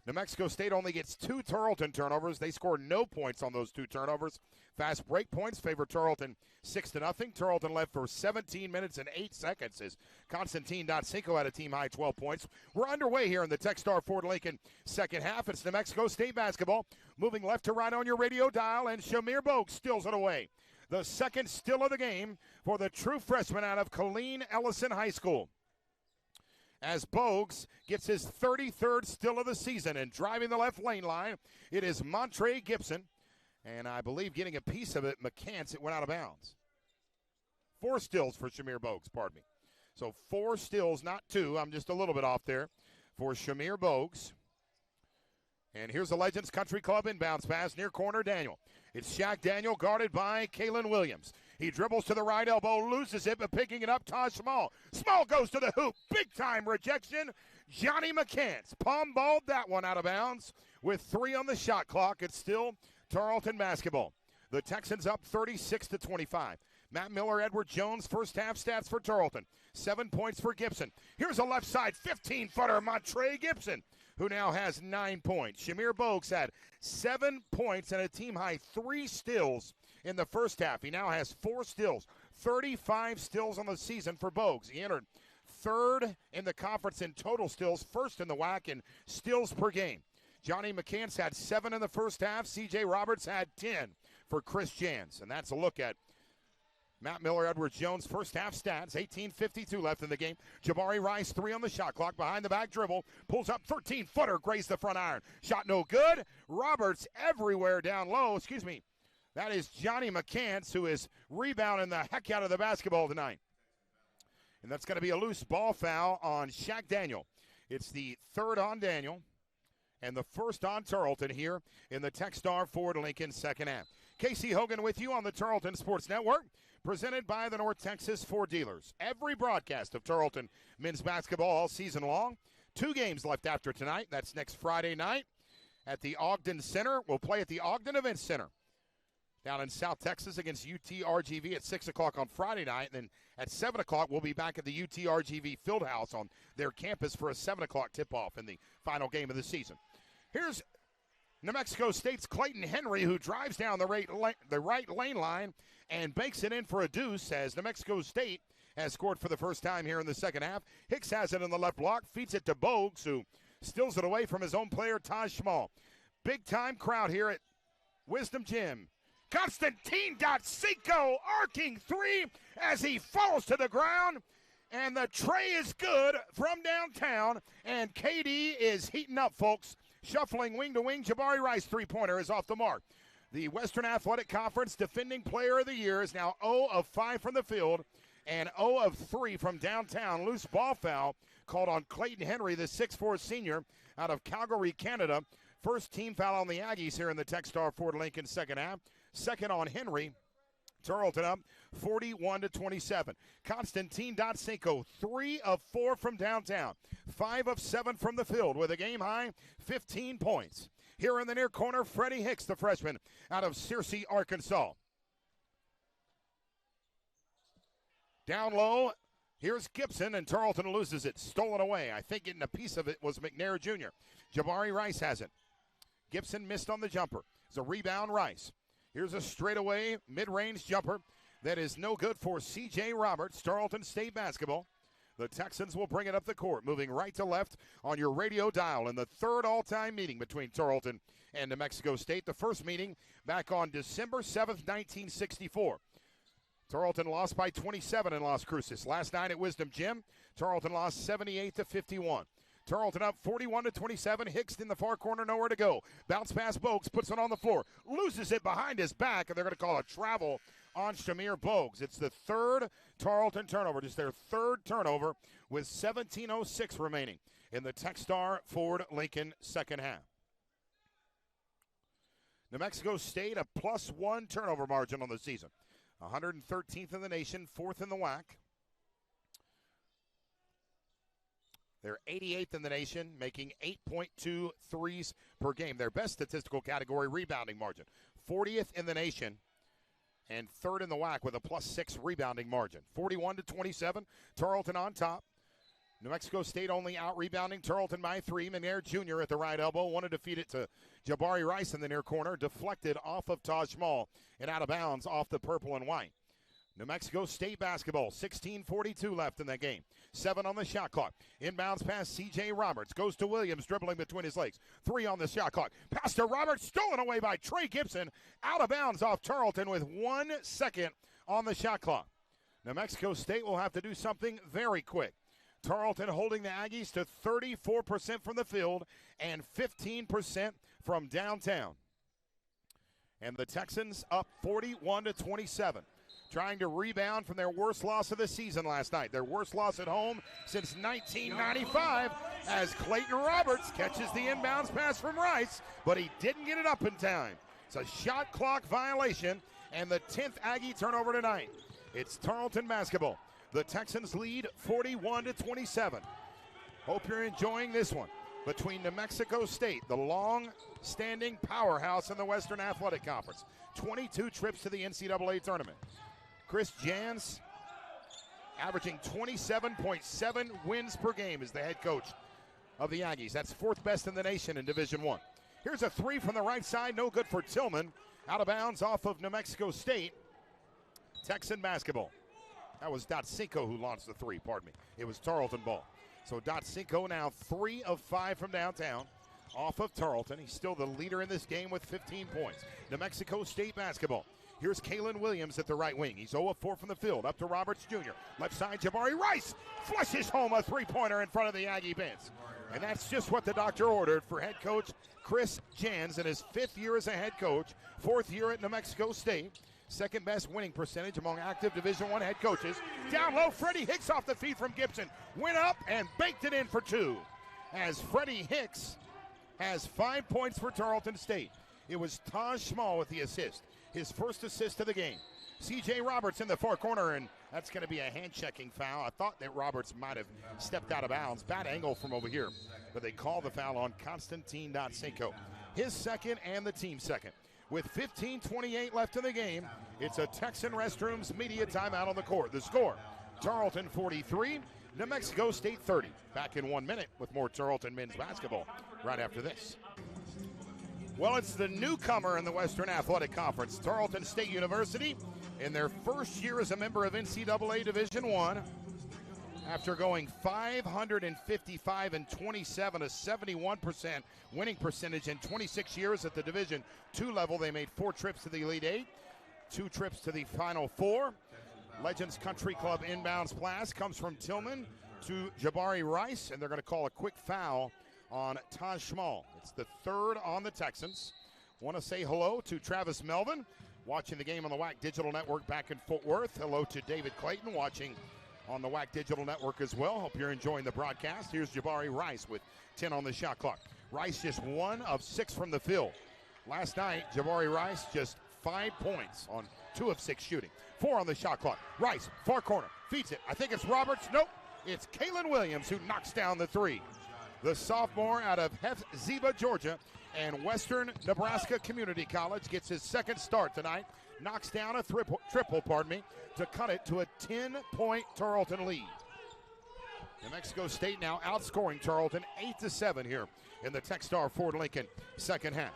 New Mexico State only gets 2 Tarleton turnovers. They scored no points on those 2 turnovers. Fast break points favor Tarleton 6-0. Tarleton led for 17 minutes and 8 seconds as Constantine Cinco had a team-high 12 points. We're underway here in the Techstar Ford Lincoln second half. It's New Mexico State basketball. Moving left to right on your radio dial, and Shamir Bogues steals it away. The second steal of the game for the true freshman out of Colleen Ellison High School. As Bogues gets his 33rd steal of the season and driving the left lane line, it is Montre Gibson. And I believe getting a piece of it, McCants, it went out of bounds. 4 steals for Shamir Bogues, pardon me. So 4 steals, not 2. I'm just a little bit off there for Shamir Bogues. And here's the Legends Country Club inbounds pass near corner Daniel. It's Shaq Daniel guarded by Kaylin Williams. He dribbles to the right elbow, loses it, but picking it up, Taj Small. Small goes to the hoop. Big-time rejection. Johnny McCants palm-balled that one out of bounds with 3 on the shot clock. It's still Tarleton basketball. The Texans up 36-25. Matt Miller, Edward Jones, first half stats for Tarleton. 7 points for Gibson. Here's a left side 15-footer, Montre Gibson, who now has 9 points. Shamir Bogues had 7 points and a team-high 3 steals in the first half. He now has 4 steals, 35 steals on the season for Bogues. He entered 3rd in the conference in total steals, 1st in the WAC in steals per game. Johnny McCants had 7 in the first half. C.J. Roberts had 10 for Chris Jans. And that's a look at Matt Miller, Edwards Jones, first half stats. 18:52 left in the game. Jabari Rice, 3 on the shot clock. Behind the back dribble. Pulls up 13-footer, grazed the front iron. Shot no good. Roberts everywhere down low. That is Johnny McCants, who is rebounding the heck out of the basketball tonight. And that's going to be a loose ball foul on Shaq Daniel. It's the 3rd on Daniel and the 1st on Tarleton here in the Techstar Ford Lincoln second half. Casey Hogan with you on the Tarleton Sports Network, presented by the North Texas Ford Dealers. Every broadcast of Tarleton men's basketball all season long. 2 games left after tonight. That's next Friday night at the Ogden Center. We'll play at the Ogden Events Center down in South Texas against UTRGV at 6 o'clock on Friday night. And then at 7 o'clock, we'll be back at the UTRGV Fieldhouse on their campus for a 7 o'clock tip-off in the final game of the season. Here's New Mexico State's Clayton Henry, who drives down the right lane line and bakes it in for a deuce as New Mexico State has scored for the first time here in the second half. Hicks has it in the left block, feeds it to Bogues, who steals it away from his own player, Taj Small. Big-time crowd here at Wisdom Gym. Constantine Cinco arcing 3 as he falls to the ground. And the tray is good from downtown. And KD is heating up, folks. Shuffling wing to wing, Jabari Rice 3-pointer is off the mark. The Western Athletic Conference defending player of the year is now 0 of 5 from the field and 0 of 3 from downtown. Loose ball foul called on Clayton Henry, the 6'4 senior out of Calgary, Canada. First team foul on the Aggies here in the Techstar Ford Lincoln second half. Second on Henry. Tarleton up 41-27. Constantine Cinco, 3 of 4 from downtown, 5 of 7 from the field with a game-high 15 points. Here in the near corner, Freddie Hicks, the freshman out of Searcy, Arkansas. Down low, here's Gibson, and Tarleton loses it. Stolen away. I think getting a piece of it was McNair Jr. Jabari Rice has it. Gibson missed on the jumper. It's a rebound, Rice. Here's a straightaway mid-range jumper that is no good for C.J. Roberts. Tarleton State basketball. The Texans will bring it up the court, moving right to left on your radio dial in the third all-time meeting between Tarleton and New Mexico State. The first meeting back on December 7th, 1964. Tarleton lost by 27 in Las Cruces. Last night at Wisdom Gym, Tarleton lost 78-51. Tarleton up 41-27. Hicks in the far corner, nowhere to go. Bounce pass, Bogues puts it on the floor. Loses it behind his back, and they're going to call a travel on Shamir Bogues. It's the third Tarleton turnover, just their third turnover with 17:06 remaining in the Techstar Ford Lincoln second half. New Mexico State a +1 turnover margin on the season. 113th in the nation, 4th in the WAC. They're 88th in the nation, making 8.2 threes per game. Their best statistical category, rebounding margin. 40th in the nation and 3rd in the WAC with a +6 rebounding margin. 41-27, Tarleton on top. New Mexico State only out-rebounding Tarleton by 3. McNair Jr. at the right elbow. Wanted to feed it to Jabari Rice in the near corner. Deflected off of Taj Mahal and out of bounds off the purple and white. New Mexico State basketball, 16:42 left in that game. 7 on the shot clock. Inbounds pass C.J. Roberts. Goes to Williams, dribbling between his legs. 3 on the shot clock. Pass to Roberts, stolen away by Trey Gibson. Out of bounds off Tarleton with 1 second on the shot clock. New Mexico State will have to do something very quick. Tarleton holding the Aggies to 34% from the field and 15% from downtown. And the Texans up 41-27. Trying to rebound from their worst loss of the season last night. Their worst loss at home since 1995 as Clayton Roberts catches the inbounds pass from Rice, but he didn't get it up in time. It's a shot clock violation and the 10th Aggie turnover tonight. It's Tarleton basketball. The Texans lead 41-27. Hope you're enjoying this one between New Mexico State, the long-standing powerhouse in the Western Athletic Conference. 22 trips to the NCAA tournament. Chris Jans averaging 27.7 wins per game as the head coach of the Aggies. That's 4th best in the nation in Division I. Here's a 3 from the right side, no good for Tillman. Out of bounds off of New Mexico State. Texan basketball. That was Dotsinko who launched the 3, pardon me. It was Tarleton ball. So Dotsinko now 3 of 5 from downtown off of Tarleton. He's still the leader in this game with 15 points. New Mexico State basketball. Here's Kalen Williams at the right wing. He's 0 of 4 from the field. Up to Roberts Jr. Left side, Jabari Rice flushes home a three-pointer in front of the Aggie bench. And that's just what the doctor ordered for head coach Chris Jans in his 5th year as a head coach, 4th year at New Mexico State. 2nd best winning percentage among active Division I head coaches. Down low, Freddie Hicks off the feed from Gibson. Went up and baked it in for 2. As Freddie Hicks has 5 points for Tarleton State. It was Taj Small with the assist. His first assist of the game. C.J. Roberts in the far corner, and that's going to be a hand-checking foul. I thought that Roberts might have stepped out of bounds. Bad angle from over here, but they call the foul on Konstantin Dotsinko. His 2nd and the team's 2nd. With 15:28 left in the game, it's a Texan Restrooms media timeout on the court. The score, Tarleton 43, New Mexico State 30. Back in 1 minute with more Tarleton men's basketball right after this. Well, it's the newcomer in the Western Athletic Conference, Tarleton State University, in their first year as a member of NCAA Division I. After going 555-27, a 71% winning percentage in 26 years at the Division II level, they made 4 trips to the Elite 8, 2 trips to the Final 4. Legends Country Club inbounds pass comes from Tillman to Jabari Rice, and they're going to call a quick foul on Taj Small. It's the 3rd on the Texans. Want to say hello to Travis Melvin, watching the game on the WAC Digital Network back in Fort Worth. Hello to David Clayton, watching on the WAC Digital Network as well. Hope you're enjoying the broadcast. Here's Jabari Rice with 10 on the shot clock. Rice just 1 of 6 from the field. Last night, Jabari Rice just 5 points on 2 of 6 shooting. 4 on the shot clock. Rice, far corner, feeds it. I think it's Roberts. Nope, it's Kalen Williams who knocks down the 3. The sophomore out of Hephzibah, Georgia, and Western Nebraska Community College gets his second start tonight. Knocks down a triple, to cut it to a 10-point Tarleton lead. New Mexico State now outscoring Tarleton 8-7 here in the Techstar Ford Lincoln second half.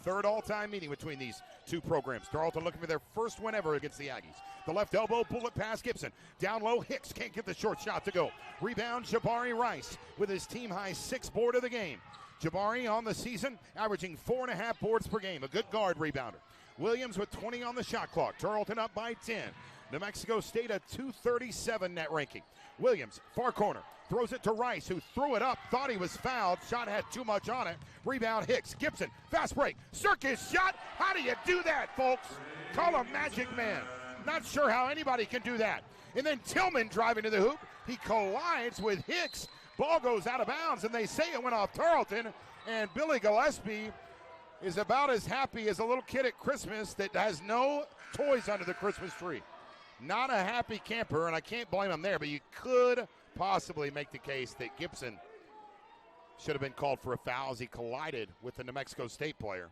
Third all-time meeting between these two programs. Tarleton looking for their first win ever against the Aggies. The left elbow bullet pass Gibson. Down low, Hicks can't get the short shot to go. Rebound, Jabari Rice with his team-high 6th board of the game. Jabari on the season averaging 4.5 boards per game. A good guard rebounder. Williams with 20 on the shot clock. Tarleton up by 10. New Mexico State a 237 net ranking. Williams, far corner, throws it to Rice, who threw it up, thought he was fouled. Shot had too much on it. Rebound Hicks. Gibson, fast break. Circus shot. How do you do that, folks? Call a magic man. Not sure how anybody can do that. And then Tillman driving to the hoop. He collides with Hicks. Ball goes out of bounds, and they say it went off Tarleton. And Billy Gillespie is about as happy as a little kid at Christmas that has no toys under the Christmas tree. Not a happy camper, and I can't blame him there, but you could possibly make the case that Gibson should have been called for a foul as he collided with the New Mexico State player.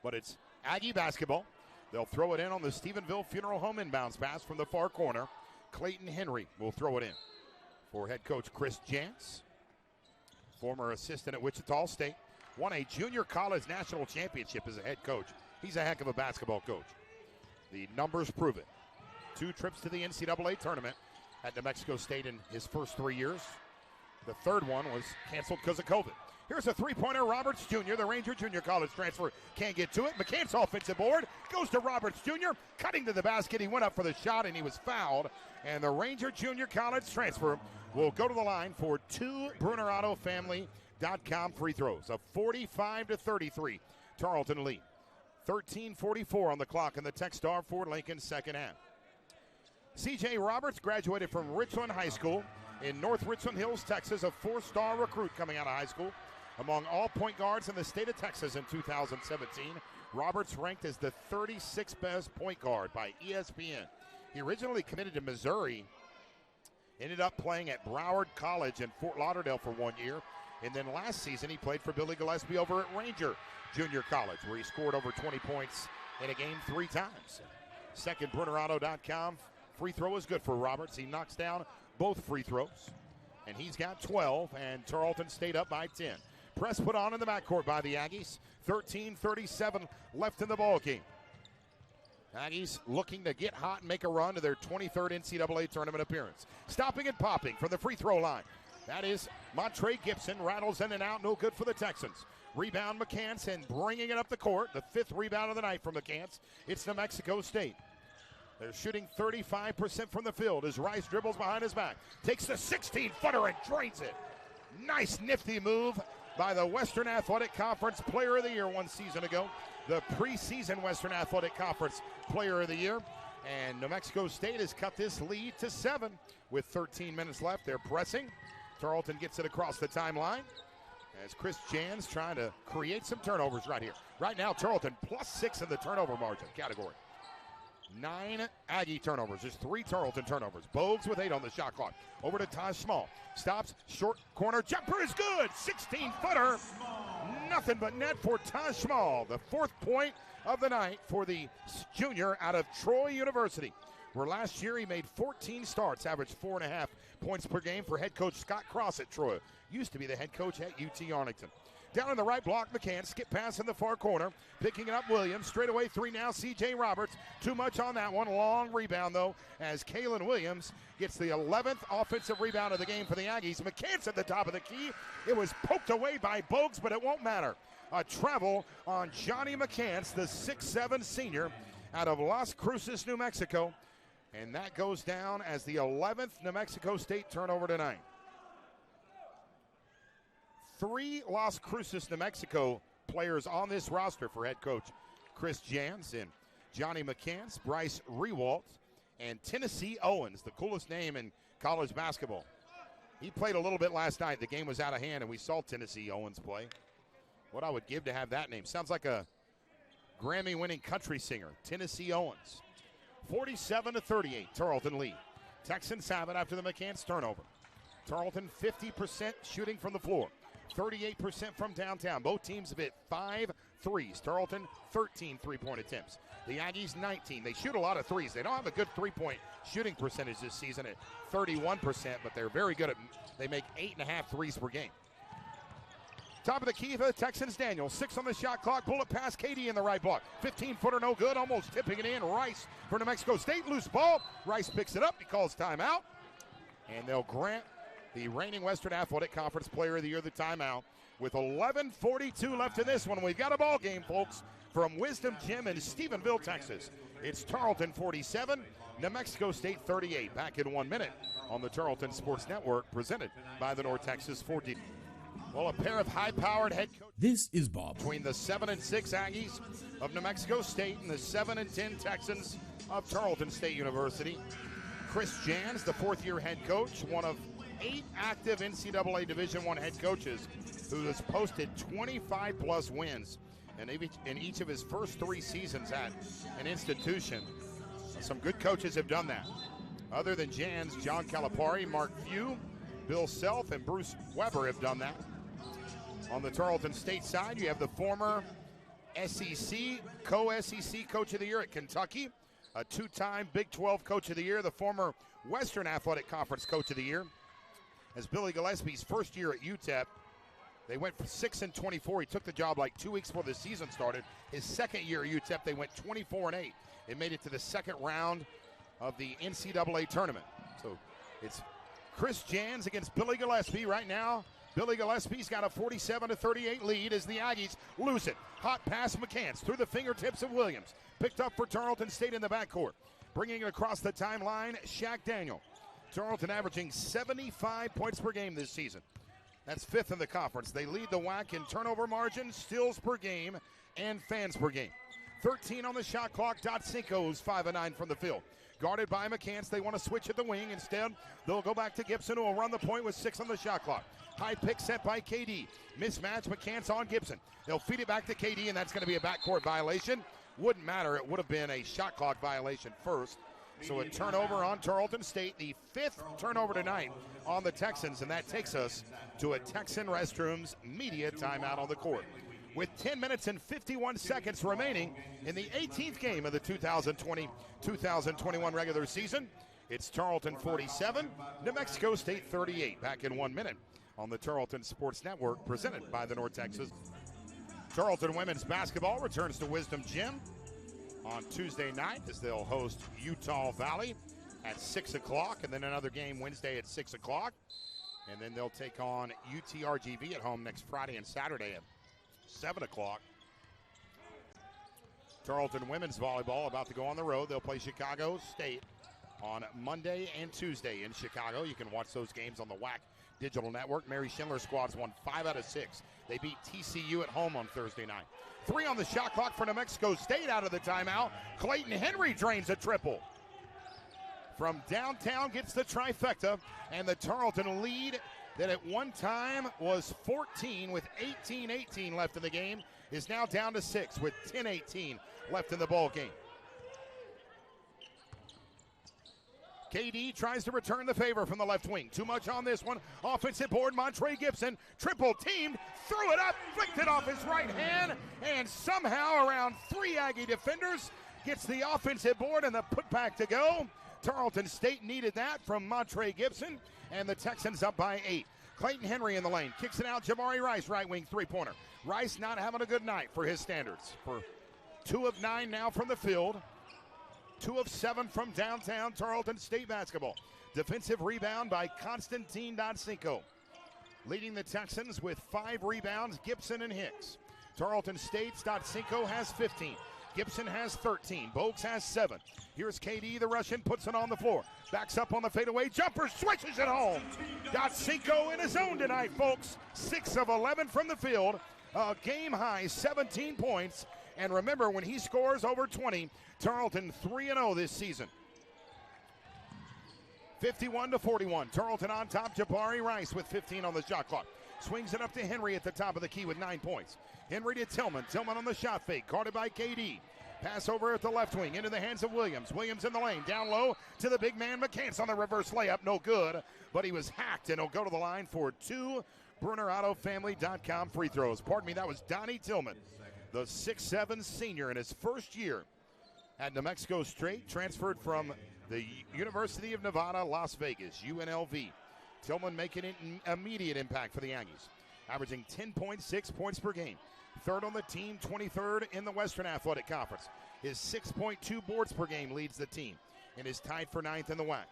But it's Aggie basketball. They'll throw it in on the Stephenville Funeral Home inbounds pass from the far corner. Clayton Henry will throw it in for head coach Chris Jantz, former assistant at Wichita State. Won a junior college national championship as a head coach. He's a heck of a basketball coach. The numbers prove it. 2 trips to the NCAA tournament at New Mexico State in his first 3 years. The third one was canceled because of COVID. Here's a three-pointer, Roberts Jr., the Ranger Junior College transfer. Can't get to it. McCants offensive board. Goes to Roberts Jr., cutting to the basket. He went up for the shot, and he was fouled. And the Ranger Junior College transfer will go to the line for 2 BrunerAutoFamily.com free throws. A 45-33 Tarleton lead. 13:44 on the clock in the Techstar Ford Lincoln second half. C.J. Roberts graduated from Richland High School in North Richland Hills, Texas, a 4-star recruit coming out of high school. Among all point guards in the state of Texas in 2017, Roberts ranked as the 36th best point guard by ESPN. He originally committed to Missouri, ended up playing at Broward College in Fort Lauderdale for 1 year, and then last season he played for Billy Gillespie over at Ranger Junior College, where he scored over 20 points in a game 3 times. Second BrunerAuto.com free throw is good for Roberts. He knocks down both free throws, and he's got 12, and Tarleton stayed up by 10. Press put on in the backcourt by the Aggies. 13:37 left in the ball game. Aggies looking to get hot and make a run to their 23rd NCAA tournament appearance. Stopping and popping from the free throw line. That is Montre Gibson. Rattles in and out, no good for the Texans. Rebound McCants, and bringing it up the court. The 5th rebound of the night from McCants. It's New Mexico State. They're shooting 35% from the field as Rice dribbles behind his back. Takes the 16-footer and drains it. Nice nifty move by the Western Athletic Conference Player of the Year 1 season ago. The preseason Western Athletic Conference Player of the Year. And New Mexico State has cut this lead to 7 with 13 minutes left. They're pressing. Tarleton gets it across the timeline as Chris Jantz trying to create some turnovers right here. Right now, Tarleton +6 in the turnover margin category. 9 Aggie turnovers. There's 3 Tarleton turnovers. Bogues with 8 on the shot clock. Over to Taj Small. Stops. Short corner. Jumper is good. 16-footer. Nothing but net for Taj Small. The 4th point of the night for the junior out of Troy University, where last year he made 14 starts, averaged 4.5 points per game for head coach Scott Cross at Troy. Used to be the head coach at UT Arlington. Down in the right block, McCann, skip pass in the far corner. Picking it up, Williams. Straight away 3 now, C.J. Roberts. Too much on that one. Long rebound, though, as Kalen Williams gets the 11th offensive rebound of the game for the Aggies. McCann's at the top of the key. It was poked away by Bogues, but it won't matter. A travel on Johnny McCants, the 6'7 senior out of Las Cruces, New Mexico. And that goes down as the 11th New Mexico State turnover tonight. 3 Las Cruces, New Mexico players on this roster for head coach Chris Jantz, and Johnny McCants, Bryce Rewalt, and Tennessee Owens, the coolest name in college basketball. He played a little bit last night. The game was out of hand, and we saw Tennessee Owens play. What I would give to have that name. Sounds like a Grammy-winning country singer, Tennessee Owens. 47-38, Tarleton lead. Texans have it after the McCants turnover. Tarleton 50% shooting from the floor, 38% from downtown. Both teams have hit 5 threes. Tarleton 13 three-point attempts. The Aggies 19. They shoot a lot of threes. They don't have a good three-point shooting percentage this season at 31%, but they're very good at, they make 8.5 threes per game. Top of the key for the Texans, Daniel. 6 on the shot clock. Bullet pass, KD in the right block. 15-footer, no good. Almost tipping it in. Rice for New Mexico State. Loose ball. Rice picks it up. He calls timeout. And they'll grant the reigning Western Athletic Conference Player of the Year the timeout. With 11:42 left in this one, we've got a ball game, folks, from Wisdom Gym in Stephenville, Texas. It's Tarleton 47, New Mexico State 38. Back in 1 minute on the Tarleton Sports Network, presented by the North Texas 14. Well, a pair of high-powered head coaches. This is Bob. Between the 7-6 Aggies of New Mexico State and the 7-10 Texans of Tarleton State University. Chris Jans, the fourth-year head coach, one of 8 active NCAA Division I head coaches who has posted 25-plus wins in each of his first 3 seasons at an institution. Some good coaches have done that. Other than Jans, John Calipari, Mark Few, Bill Self, and Bruce Weber have done that. On the Tarleton State side, you have the former SEC, co-SEC Coach of the Year at Kentucky, a 2-time Big 12 Coach of the Year, the former Western Athletic Conference Coach of the Year. As Billy Gillespie's first year at UTEP, they went for 6-24. He took the job like 2 weeks before the season started. His second year at UTEP, they went 24-8. They made it to the second round of the NCAA tournament. So it's Chris Jans against Billy Gillespie right now. Billy Gillespie's got a 47-38 lead as the Aggies lose it. Hot pass, McCants through the fingertips of Williams. Picked up for Tarleton State in the backcourt. Bringing it across the timeline, Shaq Daniel. Tarleton averaging 75 points per game this season. That's 5th in the conference. They lead the WAC in turnover margin, steals per game, and fans per game. 13 on the shot clock. Dotsinko's 5 of 9 from the field. Guarded by McCants. They want to switch at the wing. Instead, they'll go back to Gibson, who will run the point with 6 on the shot clock. High pick set by KD. Mismatch, McCants on Gibson. They'll feed it back to KD, and that's going to be a backcourt violation. Wouldn't matter. It would have been a shot clock violation first. So a turnover on Tarleton State, the 5th turnover tonight on the Texans, and that takes us to a Texan Restrooms media timeout on the court. With 10 minutes and 51 seconds remaining in the 18th game of the 2020-2021 regular season, it's Tarleton 47, New Mexico State 38. Back in 1 minute on the Tarleton Sports Network, presented by the North Texas. Tarleton women's basketball returns to Wisdom Gym on Tuesday night as they'll host Utah Valley at 6 o'clock, and then another game Wednesday at 6 o'clock. And then they'll take on UTRGV at home next Friday and Saturday at 7 o'clock. Tarleton women's volleyball about to go on the road. They'll play Chicago State on Monday and Tuesday in Chicago. You can watch those games on the WAC Digital Network. Mary Schindler squad's won 5 out of 6. They beat TCU at home on Thursday night. 3 on the shot clock for New Mexico State out of the timeout. Clayton Henry drains a triple. From downtown gets the trifecta, and the Tarleton lead that at one time was 14 with 18-18 left in the game is now down to 6 with 10-18 left in the ball game. KD tries to return the favor from the left wing. Too much on this one. Offensive board, Montre Gibson, triple teamed, threw it up, flicked it off his right hand, and somehow around 3 Aggie defenders gets the offensive board and the putback to go. Tarleton State needed that from Montre Gibson, and the Texans up by 8. Clayton Henry in the lane, kicks it out, Jamari Rice, right wing three-pointer. Rice not having a good night for his standards. For 2 of 9 now from the field. 2 of 7 from downtown Tarleton State basketball. Defensive rebound by Constantine Dotsinko. Leading the Texans with 5 rebounds, Gibson and Hicks. Tarleton State's Dotsinko has 15. Gibson has 13. Bogues has 7. Here's KD, the Russian, puts it on the floor. Backs up on the fadeaway jumper, switches it home. Dotsinko in his own tonight, folks. 6 of 11 from the field. A game high 17 points. And remember, when he scores over 20, Tarleton 3-0 this season. 51-41. Tarleton on top. Jabari Rice with 15 on the shot clock. Swings it up to Henry at the top of the key with 9 points. Henry to Tillman. Tillman on the shot fake. Guarded by KD. Pass over at the left wing into the hands of Williams. Williams in the lane, down low to the big man McCants on the reverse layup. No good, but he was hacked, and he'll go to the line for 2 BrunerAutoFamily.com free throws. Pardon me, that was Donnie Tillman, the 6'7" senior in his first year at New Mexico State, transferred from the University of Nevada, Las Vegas, UNLV. Tillman making an immediate impact for the Aggies, averaging 10.6 points per game. Third on the team, 23rd in the Western Athletic Conference. His 6.2 boards per game leads the team and is tied for 9th in the WAC.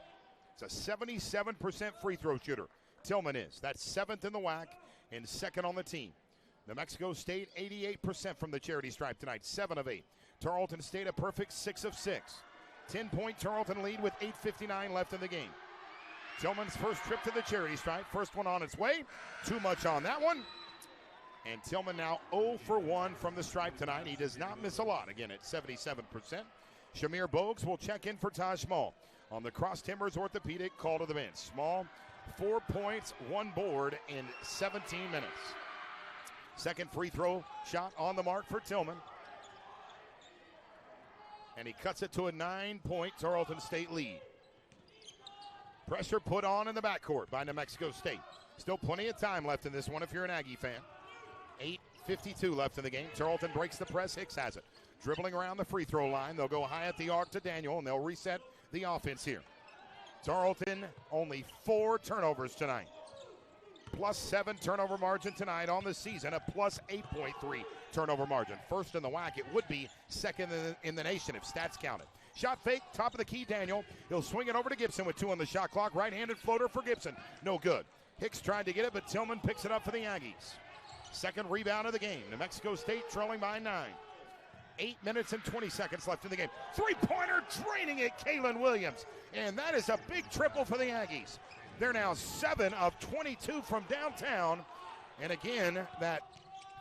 It's a 77% free throw shooter. Tillman is. That's 7th in the WAC and 2nd on the team. New Mexico State, 88% from the charity stripe tonight, 7 of 8. Tarleton State, a perfect 6 of 6. 10-point Tarleton lead with 8:59 left in the game. Tillman's first trip to the charity stripe, first one on its way. Too much on that one. And Tillman now 0 for 1 from the stripe tonight. He does not miss a lot, again at 77%. Shamir Bogues will check in for Taj Small on the Cross Timbers Orthopedic call to the bench. Small, 4 points, 1 board in 17 minutes. Second free throw shot on the mark for Tillman. And he cuts it to a 9-point Tarleton State lead. Pressure put on in the backcourt by New Mexico State. Still plenty of time left in this one if you're an Aggie fan. 8:52 left in the game. Tarleton breaks the press. Hicks has it. Dribbling around the free throw line. They'll go high at the arc to Daniel, and they'll reset the offense here. Tarleton only 4 turnovers tonight. +7 turnover margin tonight on the season. A +8.3 turnover margin. First in the WAC. It would be second in the nation if stats counted. Shot fake, top of the key, Daniel. He'll swing it over to Gibson with 2 on the shot clock. Right-handed floater for Gibson. No good. Hicks tried to get it, but Tillman picks it up for the Aggies. Second rebound of the game. New Mexico State trailing by 9. 8 minutes and 20 seconds left in the game. Three-pointer draining it, Kalen Williams. And that is a big triple for the Aggies. They're now 7 of 22 from downtown. And again, that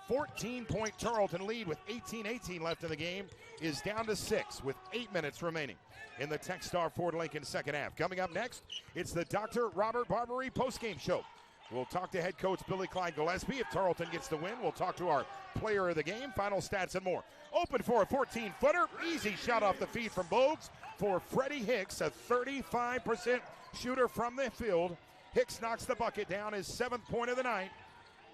14-point Tarleton lead with 18:18 left in the game is down to 6 with 8 minutes remaining in the Techstar Ford Lincoln second half. Coming up next, it's the Dr. Robert Barbary postgame show. We'll talk to head coach Billy Clyde Gillespie. If Tarleton gets the win, we'll talk to our player of the game, final stats and more. Open for a 14-footer. Easy shot off the feed from Bogues for Freddie Hicks, a 35% shooter from the field. Hicks knocks the bucket down, his 7th point of the night.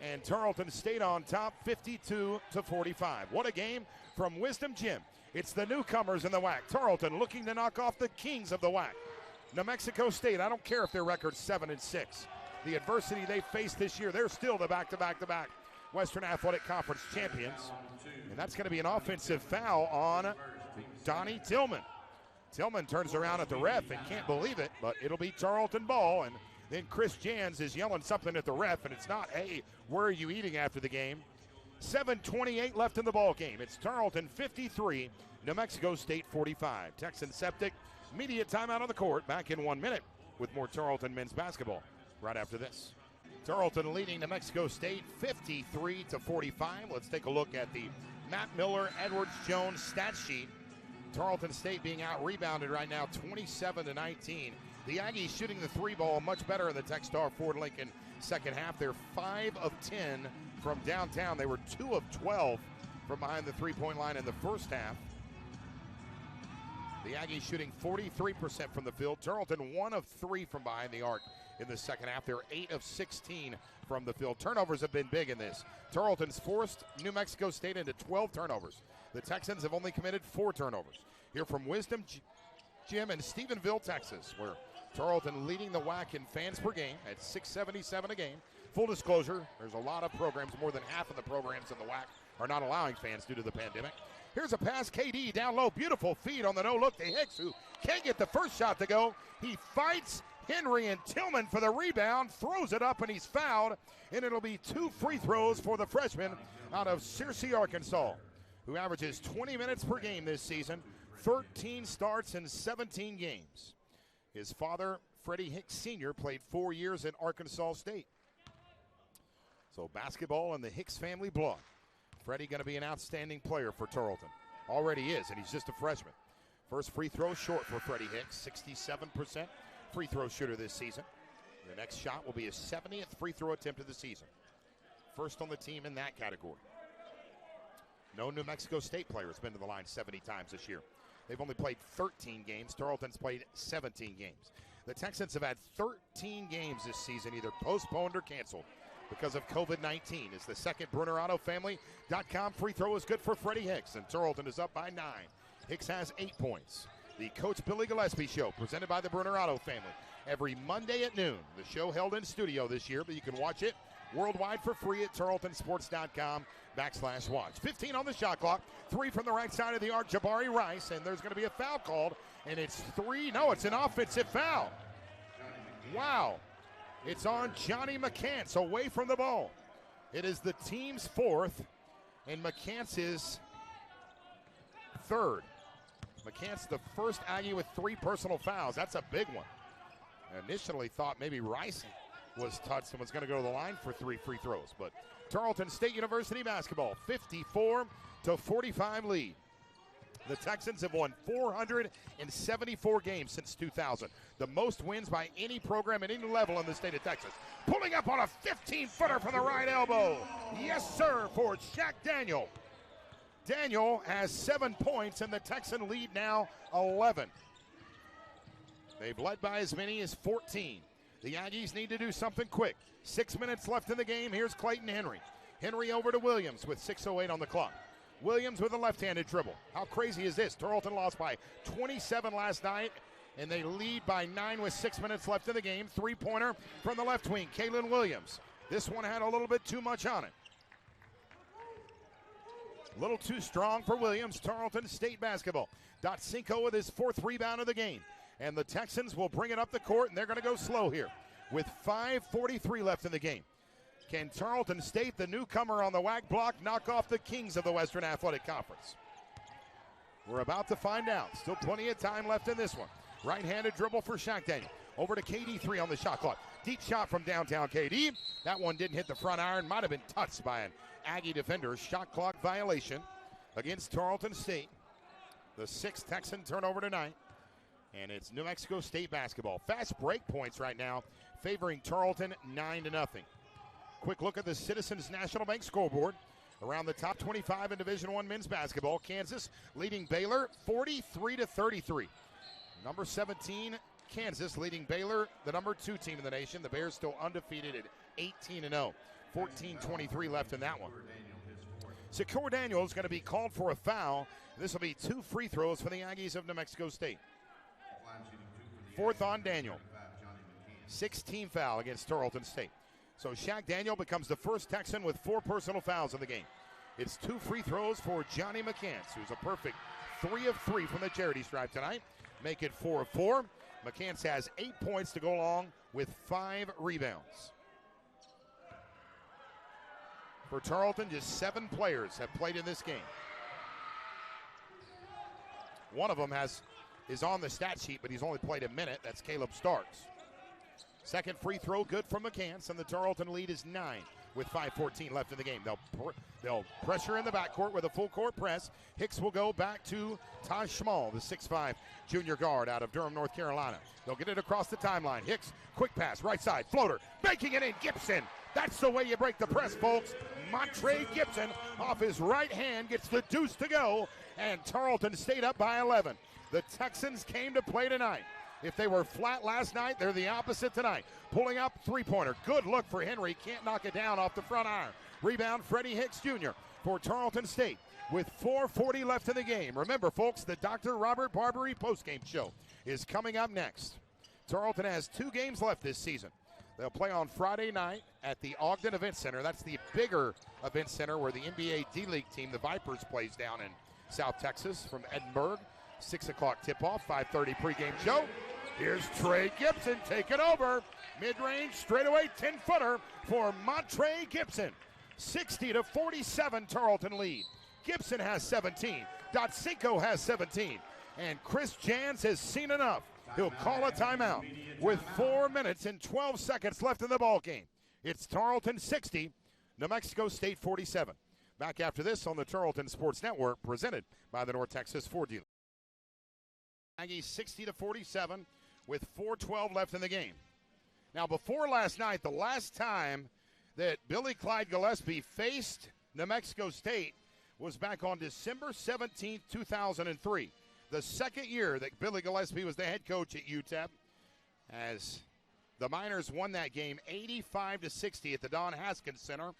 And Tarleton State on top, 52-45. What a game from Wisdom Gym. It's the newcomers in the WAC. Tarleton looking to knock off the kings of the WAC. New Mexico State, I don't care if their record's 7-6. The adversity they faced this year, they're still the back-to-back-to-back Western Athletic Conference champions. And that's going to be an offensive foul on Donnie Tillman. Tillman turns around at the ref and can't believe it, but it'll be Tarleton ball. And then Chris Jans is yelling something at the ref, and it's not, hey, where are you eating after the game? 7:28 left in the ball game. It's Tarleton 53, New Mexico State 45. Texan Septic, media timeout on the court. Back in 1 minute with more Tarleton men's basketball right after this. Tarleton leading New Mexico State 53-45. Let's take a look at the Matt Miller, Edwards Jones stat sheet. Tarleton State being out-rebounded right now 27-19. The Aggies shooting the 3 ball much better in the Techstar Ford Lincoln second half. They're 5 of 10 from downtown. They were 2 of 12 from behind the 3-point line in the first half. The Aggies shooting 43% from the field. Tarleton 1 of 3 from behind the arc in the second half. They're 8 of 16 from the field. Turnovers have been big in this. Tarleton's forced New Mexico State into 12 turnovers. The Texans have only committed 4 turnovers. Here from Wisdom Gym in Stephenville, Texas, where Tarleton leading the WAC in fans per game at 677 a game. Full disclosure, there's a lot of programs, more than half of the programs in the WAC are not allowing fans due to the pandemic. Here's a pass, KD down low, beautiful feed on the no-look to Hicks, who can't get the first shot to go. He fights Henry and Tillman for the rebound, throws it up, and he's fouled. And it'll be 2 free throws for the freshman out of Searcy, Arkansas, who averages 20 minutes per game this season, 13 starts in 17 games. His father, Freddie Hicks Sr., played 4 years at Arkansas State. So basketball in the Hicks family blood. Freddie going to be an outstanding player for Tarleton. Already is, and he's just a freshman. First free throw short for Freddie Hicks, 67% free throw shooter this season. The next shot will be his 70th free throw attempt of the season. First on the team in that category. No New Mexico State player has been to the line 70 times this year. They've only played 13 games. Tarleton's played 17 games. The Texans have had 13 games this season, either postponed or canceled because of COVID-19. Is the second BrunerAutoFamily.com free throw is good for Freddie Hicks, and Tarleton is up by 9. Hicks has 8 points. The Coach Billy Gillespie Show, presented by the Bruner Auto family, every Monday at noon. The show held in studio this year, but you can watch it worldwide for free at tarletonsports.com/watch. 15 on the shot clock. 3 from the right side of the arc, Jabari Rice, and there's going to be a foul called, and it's 3. No, it's an offensive foul. Wow. It's on Johnny McCants away from the ball. It is the team's 4th, and McCants is 3rd. McCants the first Aggie with 3 personal fouls. That's a big one. I initially thought maybe Rice was touched and was going to go to the line for 3 free throws, but Tarleton State University basketball, 54-45 lead. The Texans have won 474 games since 2000. The most wins by any program at any level in the state of Texas. Pulling up on a 15-footer from the right elbow. Yes, sir, for Shaq Daniel. Daniel has 7 points, and the Texan lead now 11. They've led by as many as 14. The Aggies need to do something quick. 6 minutes left in the game. Here's Clayton Henry. Henry over to Williams with 6:08 on the clock. Williams with a left-handed dribble. How crazy is this? Tarleton lost by 27 last night, and they lead by 9 with 6 minutes left in the game. 3-pointer from the left wing, Kalen Williams. This one had a little bit too much on it. A little too strong for Williams. Tarleton State basketball. Dotsinko with his 4th rebound of the game. And the Texans will bring it up the court, and they're going to go slow here with 5:43 left in the game. Can Tarleton State, the newcomer on the WAC block, knock off the kings of the Western Athletic Conference? We're about to find out. Still plenty of time left in this one. Right-handed dribble for Shaq Daniel. Over to KD, 3 on the shot clock. Deep shot from downtown KD. That one didn't hit the front iron. Might have been touched by an Aggie defender. Shot clock violation against Tarleton State. The 6th Texan turnover tonight. And it's New Mexico State basketball. Fast break points right now favoring Tarleton 9-0. Quick look at the Citizens National Bank scoreboard. Around the top 25 in Division I men's basketball, Kansas leading Baylor 43-33. Number 17, Kansas leading Baylor, the number 2 team in the nation. The Bears still undefeated at 18-0. 14:23 left in that one. Shakur Daniel is going to be called for a foul. This will be 2 free throws for the Aggies of New Mexico State. 4th on Daniel. 16 foul against Tarleton State. So Shaq Daniel becomes the first Texan with 4 personal fouls in the game. It's 2 free throws for Johnny McCants, who's a perfect 3 of 3 from the charity stripe tonight. Make it 4 of 4. McCants has 8 points to go along with 5 rebounds. For Tarleton, just 7 players have played in this game. One of them is on the stat sheet, but he's only played a minute. That's Caleb Starks. Second free throw good from McCants, and the Tarleton lead is 9 with 5:14 left in the game. They'll pressure in the backcourt with a full court press. Hicks will go back to Taj Schmall, the 6'5 junior guard out of Durham, North Carolina. They'll get it across the timeline. Hicks, quick pass, right side, floater, banking it in, Gibson. That's the way you break the press, folks. Montre Gibson off his right hand gets the deuce to go, and Tarleton State up by 11. The Texans came to play tonight. If they were flat last night, they're the opposite tonight. Pulling up, 3-pointer. Good look for Henry. Can't knock it down off the front iron. Rebound, Freddie Hicks Jr. for Tarleton State with 4:40 left in the game. Remember, folks, the Dr. Robert Barbary postgame show is coming up next. Tarleton has 2 games left this season. They'll play on Friday night at the Ogden Event Center. That's the bigger event center where the NBA D-League team, the Vipers, plays down in South Texas from Edinburgh. 6 o'clock tip-off, 5:30 pregame show. Here's Trey Gibson taking over. Mid-range, straightaway 10-footer for Montre Gibson. 60-47 Tarleton lead. Gibson has 17. Dotsinko has 17. And Chris Jans has seen enough. He'll call a timeout with 4 minutes and 12 seconds left in the ball game. It's Tarleton 60, New Mexico State 47. Back after this on the Tarleton Sports Network, presented by the North Texas Ford dealer. Aggies 60-47 with 4:12 left in the game. Now, before last night, the last time that Billy Clyde Gillespie faced New Mexico State was back on December 17th, 2003. The second year that Billy Gillespie was the head coach at UTEP, as the Miners won that game 85-60 at the Don Haskins Center.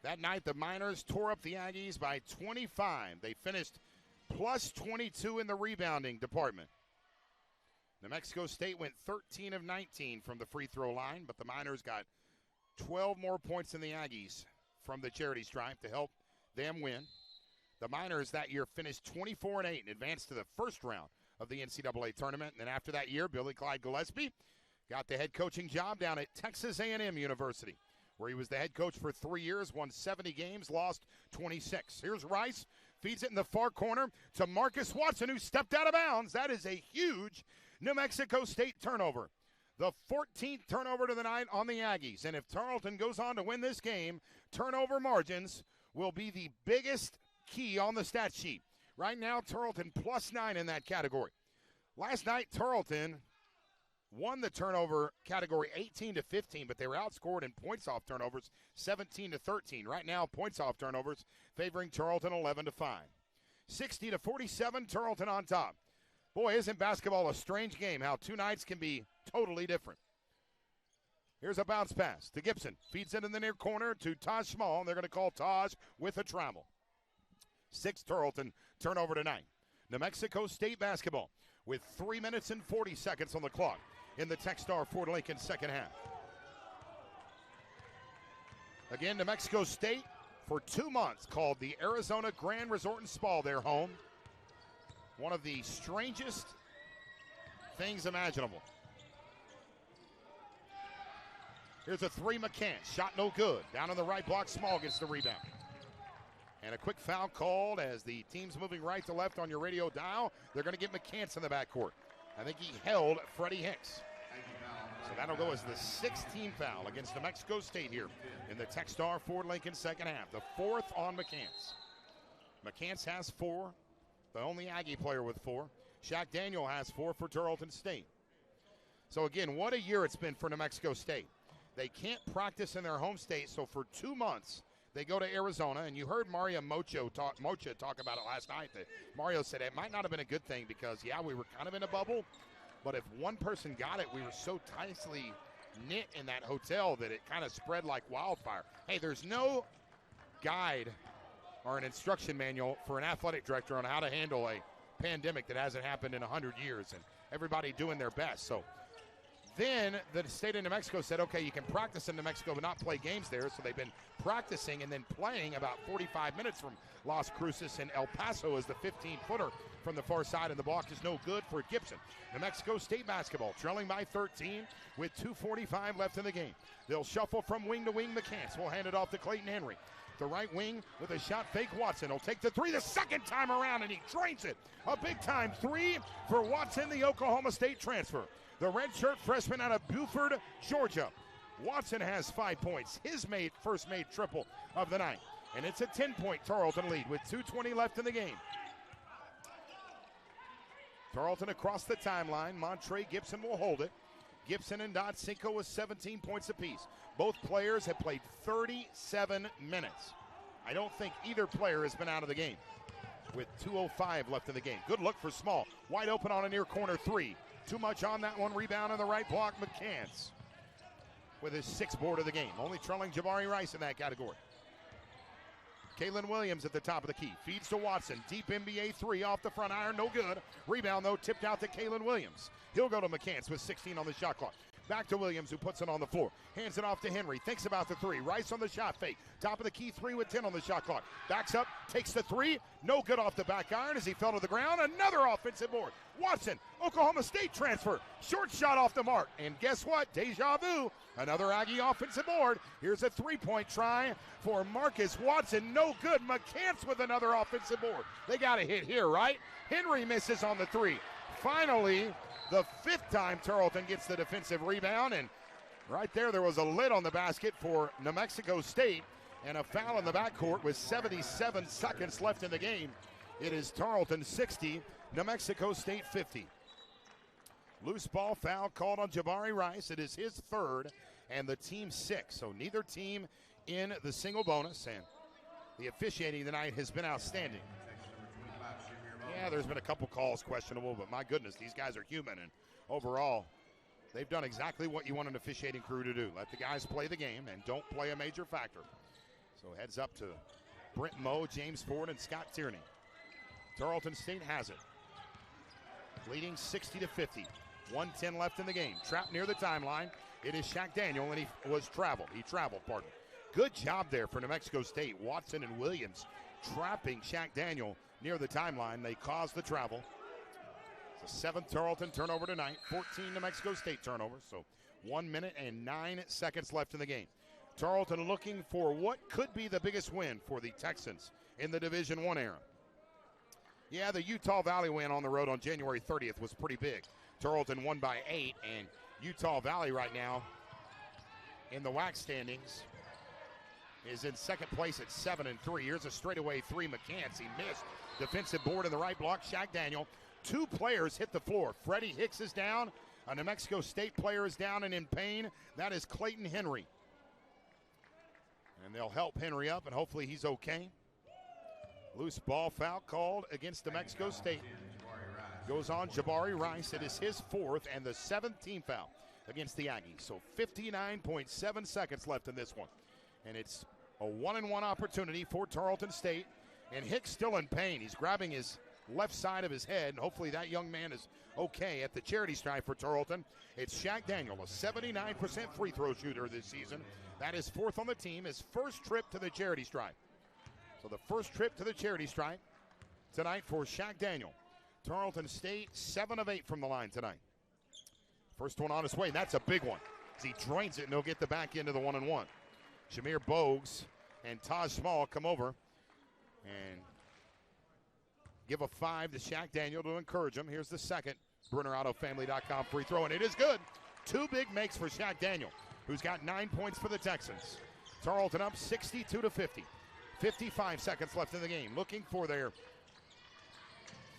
That night, the Miners tore up the Aggies by 25. They finished plus 22 in the rebounding department. New Mexico State went 13 of 19 from the free throw line, but the Miners got 12 more points than the Aggies from the charity stripe to help them win. The Miners that year finished 24-8 and advanced to the first round of the NCAA tournament. And then after that year, Billy Clyde Gillespie got the head coaching job down at Texas A&M University, where he was the head coach for 3 years, won 70 games, lost 26. Here's Rice, feeds it in the far corner to Marcus Watson, who stepped out of bounds. That is a huge New Mexico State turnover. The 14th turnover to the night on the Aggies. And if Tarleton goes on to win this game, turnover margins will be the biggest key on the stat sheet. Right now, Tarleton +9 in that category. Last night, Tarleton won the turnover category 18-15, but they were outscored in points off turnovers 17-13. Right now, points off turnovers favoring Tarleton 11-5. 60-47, Tarleton on top. Boy, isn't basketball a strange game, how two nights can be totally different. Here's a bounce pass to Gibson. Feeds it in the near corner to Taj Small, and they're going to call Taj with a travel. 6 Tarleton turnover tonight. New Mexico State basketball with 3 minutes and 40 seconds on the clock in the Techstar Ford Lincoln second half. Again, New Mexico State for 2 months called the Arizona Grand Resort and Spa their home. One of the strangest things imaginable. Here's a three, McCants. Shot no good. Down on the right block, Small gets the rebound. And a quick foul called as the team's moving right to left on your radio dial. They're going to get McCants in the backcourt. I think he held Freddie Hicks. So that'll go as the 16th foul against New Mexico State here in the Techstar Ford Lincoln second half. The 4th on McCants. McCants has 4. The only Aggie player with 4. Shaq Daniel has 4 for Tarleton State. So again, what a year it's been for New Mexico State. They can't practice in their home state, so for 2 months, they go to Arizona, and you heard Mario Mocha talk about it last night. That Mario said it might not have been a good thing because, yeah, we were kind of in a bubble, but if one person got it, we were so tightly knit in that hotel that it kind of spread like wildfire. Hey, there's no guide or an instruction manual for an athletic director on how to handle a pandemic that hasn't happened in 100 years, and everybody doing their best. So then the state of New Mexico said, okay, you can practice in New Mexico but not play games there. So they've been practicing and then playing about 45 minutes from Las Cruces, and El Paso is the 15-footer from the far side, and the block is no good for Gibson. New Mexico State basketball trailing by 13 with 2:45 left in the game. They'll shuffle from wing to wing. McCants will hand it off to Clayton Henry. The right wing with a shot fake. Watson will take the 3 the second time around, and he drains it. A big-time 3 for Watson, the Oklahoma State transfer. The redshirt freshman out of Buford, Georgia. Watson has 5 points, his first made triple of the night. And it's a 10-point Tarleton lead with 2:20 left in the game. Tarleton across the timeline. Montre Gibson will hold it. Gibson and Dodsinko with 17 points apiece. Both players have played 37 minutes. I don't think either player has been out of the game with 2:05 left in the game. Good look for Small. Wide open on a near corner 3. Too much on that one. Rebound on the right block. McCants with his 6th board of the game. Only trailing Jabari Rice in that category. Kalen Williams at the top of the key. Feeds to Watson. Deep NBA 3 off the front iron. No good. Rebound, though, tipped out to Kalen Williams. He'll go to McCants with 16 on the shot clock. Back to Williams, who puts it on the floor. Hands it off to Henry. Thinks about the 3. Rice on the shot fake. Top of the key 3 with 10 on the shot clock. Backs up. Takes the 3. No good off the back iron as he fell to the ground. Another offensive board. Watson, Oklahoma State transfer. Short shot off the mark. And guess what? Deja vu. Another Aggie offensive board. Here's a 3-point try for Marcus Watson. No good. McCants with another offensive board. They got a hit here, right? Henry misses on the 3. Finally, the 5th time Tarleton gets the defensive rebound, and right there was a lid on the basket for New Mexico State, and a foul in the backcourt with 77 seconds left in the game. It is Tarleton 60, New Mexico State 50. Loose ball foul called on Jabari Rice. It is his 3rd and the team's 6th, so neither team in the single bonus, and the officiating tonight has been outstanding. Yeah, there's been a couple calls questionable, but my goodness, these guys are human, and overall, they've done exactly what you want an officiating crew to do. Let the guys play the game and don't play a major factor. So heads up to Brent Moe, James Ford, and Scott Tierney. Tarleton State has it, leading 60-50. 1:10 left in the game. Trapped near the timeline. It is Shaq Daniel, and he traveled, pardon. Good job there for New Mexico State. Watson and Williams trapping Shaq Daniel near the timeline. They caused the travel. It's the 7th Tarleton turnover tonight. 14 New Mexico State turnovers. So 1 minute and 9 seconds left in the game. Tarleton looking for what could be the biggest win for the Texans in the Division I era. Yeah, the Utah Valley win on the road on January 30th was pretty big. Tarleton won by 8, and Utah Valley right now in the WAC standings is in second place at 7-3. Here's a straightaway three. McCants, he missed. Defensive board in the right block. Shaq Daniel. 2 players hit the floor. Freddie Hicks is down. A New Mexico State player is down and in pain. That is Clayton Henry. And they'll help Henry up, and hopefully he's okay. Loose ball foul called against New Mexico State. Goes on Jabari Rice. It is his 4th and the 7th team foul against the Aggies. So 59.7 seconds left in this one. And it's a 1-and-1 opportunity for Tarleton State. And Hicks still in pain. He's grabbing his left side of his head, and hopefully that young man is okay. At the charity stripe for Tarleton, it's Shaq Daniel, a 79% free throw shooter this season. That is 4th on the team, his first trip to the charity stripe. So the first trip to the charity stripe tonight for Shaq Daniel. Tarleton State, 7 of 8 from the line tonight. First one on his way, and that's a big one. As he drains it, and he'll get the back end of the 1-and-1. Jameer Bogues and Taj Small come over and give a 5 to Shaq Daniel to encourage him. Here's the second BrunerAutoFamily.com free throw, and it is good. 2 big makes for Shaq Daniel, who's got 9 points for the Texans. Tarleton up 62-50. 55 seconds left in the game. Looking for their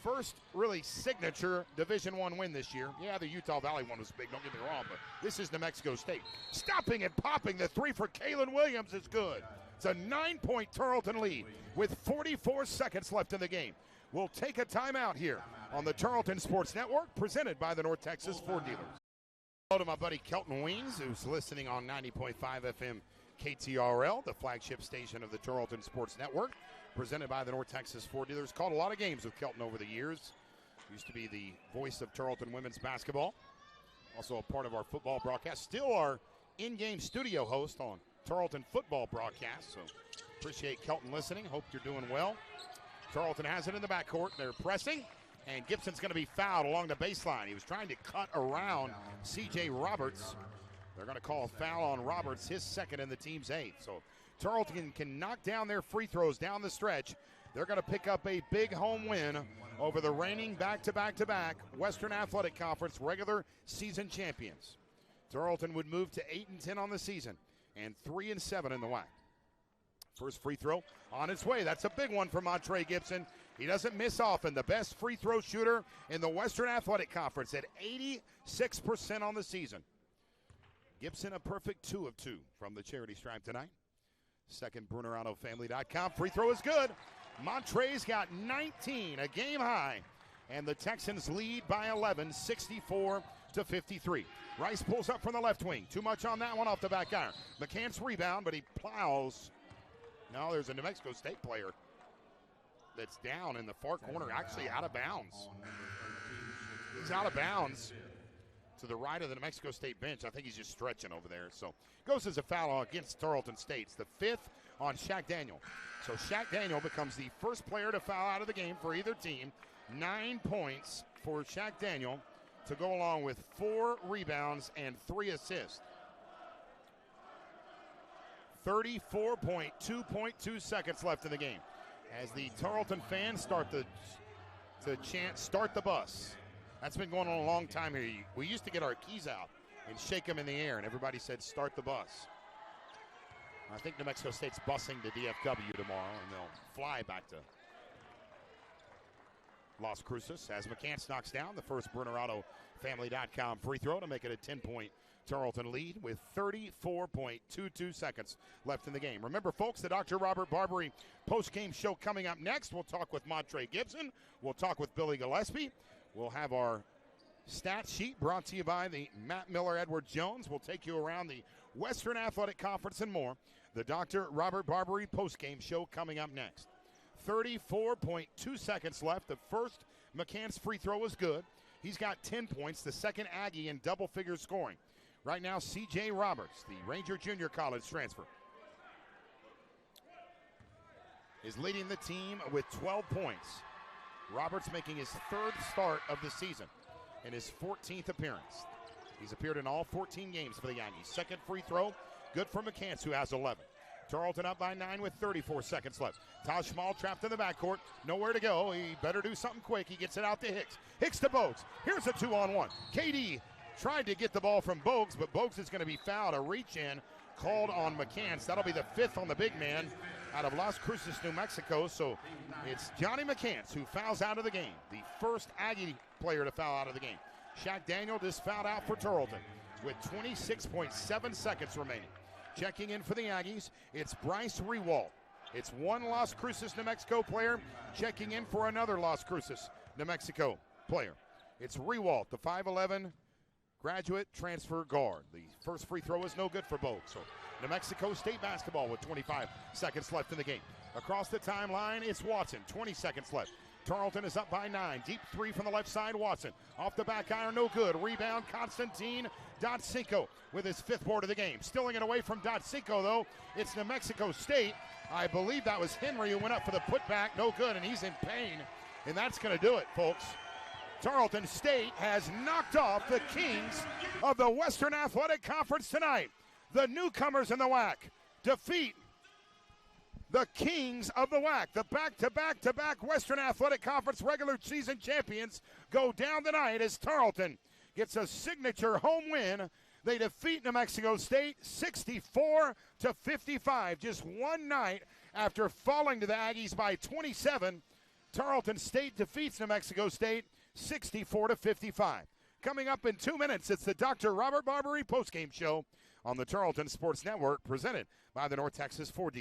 first really signature Division I win this year. Yeah, the Utah Valley one was big, don't get me wrong, but this is New Mexico State. Stopping and popping the 3 for Kalen Williams is good. It's a 9-point Tarleton lead with 44 seconds left in the game. We'll take a timeout here on the Tarleton Sports Network, presented by the North Texas Ford Dealers. Hello to my buddy Kelton Weens, who's listening on 90.5 FM KTRL, the flagship station of the Tarleton Sports Network, presented by the North Texas Ford Dealers. Called a lot of games with Kelton over the years. Used to be the voice of Tarleton women's basketball. Also a part of our football broadcast. Still our in-game studio host on Tarleton football broadcast. So appreciate Kelton listening. Hope you're doing well. Tarleton has it in the backcourt. They're pressing, and Gibson's going to be fouled along the baseline. He was trying to cut around C.J. Roberts. They're going to call a foul on Roberts, his 2nd and the team's 8th. So Tarleton can knock down their free throws down the stretch. They're going to pick up a big home win over the reigning back-to-back Western Athletic Conference regular season champions. Tarleton would move to 8-10 on the season and 3-7 in the WAC. First free throw on its way. That's a big one for Montre Gibson. He doesn't miss often. The best free throw shooter in the Western Athletic Conference at 86% on the season. Gibson a perfect 2 of 2 from the charity stripe tonight. Second BrunerAutoFamily.com free throw is good. Montre's got 19, a game high. And the Texans lead by 11, 64-53. Rice pulls up from the left wing. Too much on that one off the back iron. McCants rebound, but he plows. Now there's a New Mexico State player that's down in the far corner, actually out of bounds. He's out of bounds to the right of the New Mexico State bench. I think he's just stretching over there. So goes as a foul against Tarleton State. It's the 5th on Shaq Daniel. So Shaq Daniel becomes the first player to foul out of the game for either team. 9 points for Shaq Daniel to go along with 4 rebounds and 3 assists. 34.2 seconds left in the game as the Tarleton fans start to chant, "Start the bus." That's been going on a long time here. We used to get our keys out and shake them in the air, and everybody said, "Start the bus." I think New Mexico State's busing to DFW tomorrow, and they'll fly back to Las Cruces as McCants knocks down the first Brunner Auto Family.com free throw to make it a 10-point Tarleton lead with 34.22 seconds left in the game. Remember, folks, the Dr. Robert Barbary post-game show coming up next. We'll talk with Montre Gibson. We'll talk with Billy Gillespie. We'll have our stat sheet brought to you by the Matt Miller Edward Jones. We'll take you around the Western Athletic Conference and more. The Dr. Robert Barbary post-game show coming up next. 34.2 seconds left. The first McCann's free throw was good. He's got 10 points, the second Aggie in double-figure scoring. Right now, C.J. Roberts, the Ranger Junior College transfer, is leading the team with 12 points. Roberts making his third start of the season in his 14th appearance. He's appeared in all 14 games for the Aggies. Second free throw, good for McCants, who has 11. Tarleton up by 9 with 34 seconds left. Taj Small trapped in the backcourt. Nowhere to go. He better do something quick. He gets it out to Hicks. Hicks to Bogues. Here's a 2-on-1. KD tried to get the ball from Bogues, but Bogues is going to be fouled. A reach-in called on McCants. That'll be the fifth on the big man out of Las Cruces, New Mexico. So it's Johnny McCants who fouls out of the game. The first Aggie player to foul out of the game. Shaq Daniel just fouled out for Tarleton with 26.7 seconds remaining. Checking in for the Aggies, it's Bryce Rewalt. It's one Las Cruces, New Mexico player checking in for another Las Cruces, New Mexico player. It's Rewalt, the 5'11" graduate transfer guard. The first free throw is no good for Bogues. So New Mexico State basketball with 25 seconds left in the game. Across the timeline, it's Watson, 20 seconds left. Tarleton is up by 9. Deep three from the left side, Watson. Off the back iron, no good. Rebound, Constantine Dotsinko with his fifth board of the game. Stealing it away from Dotsinko, though. It's New Mexico State. I believe that was Henry who went up for the putback. No good, and he's in pain. And that's going to do it, folks. Tarleton State has knocked off the kings of the Western Athletic Conference tonight. The newcomers in the WAC defeat the kings of the WAC. The back-to-back-to-back Western Athletic Conference regular season champions go down tonight as Tarleton gets a signature home win. They defeat New Mexico State 64-55. Just one night after falling to the Aggies by 27, Tarleton State defeats New Mexico State 64-55. Coming up in 2 minutes, it's the Dr. Robert Barbary postgame show on the Tarleton Sports Network, presented by the North Texas 4D.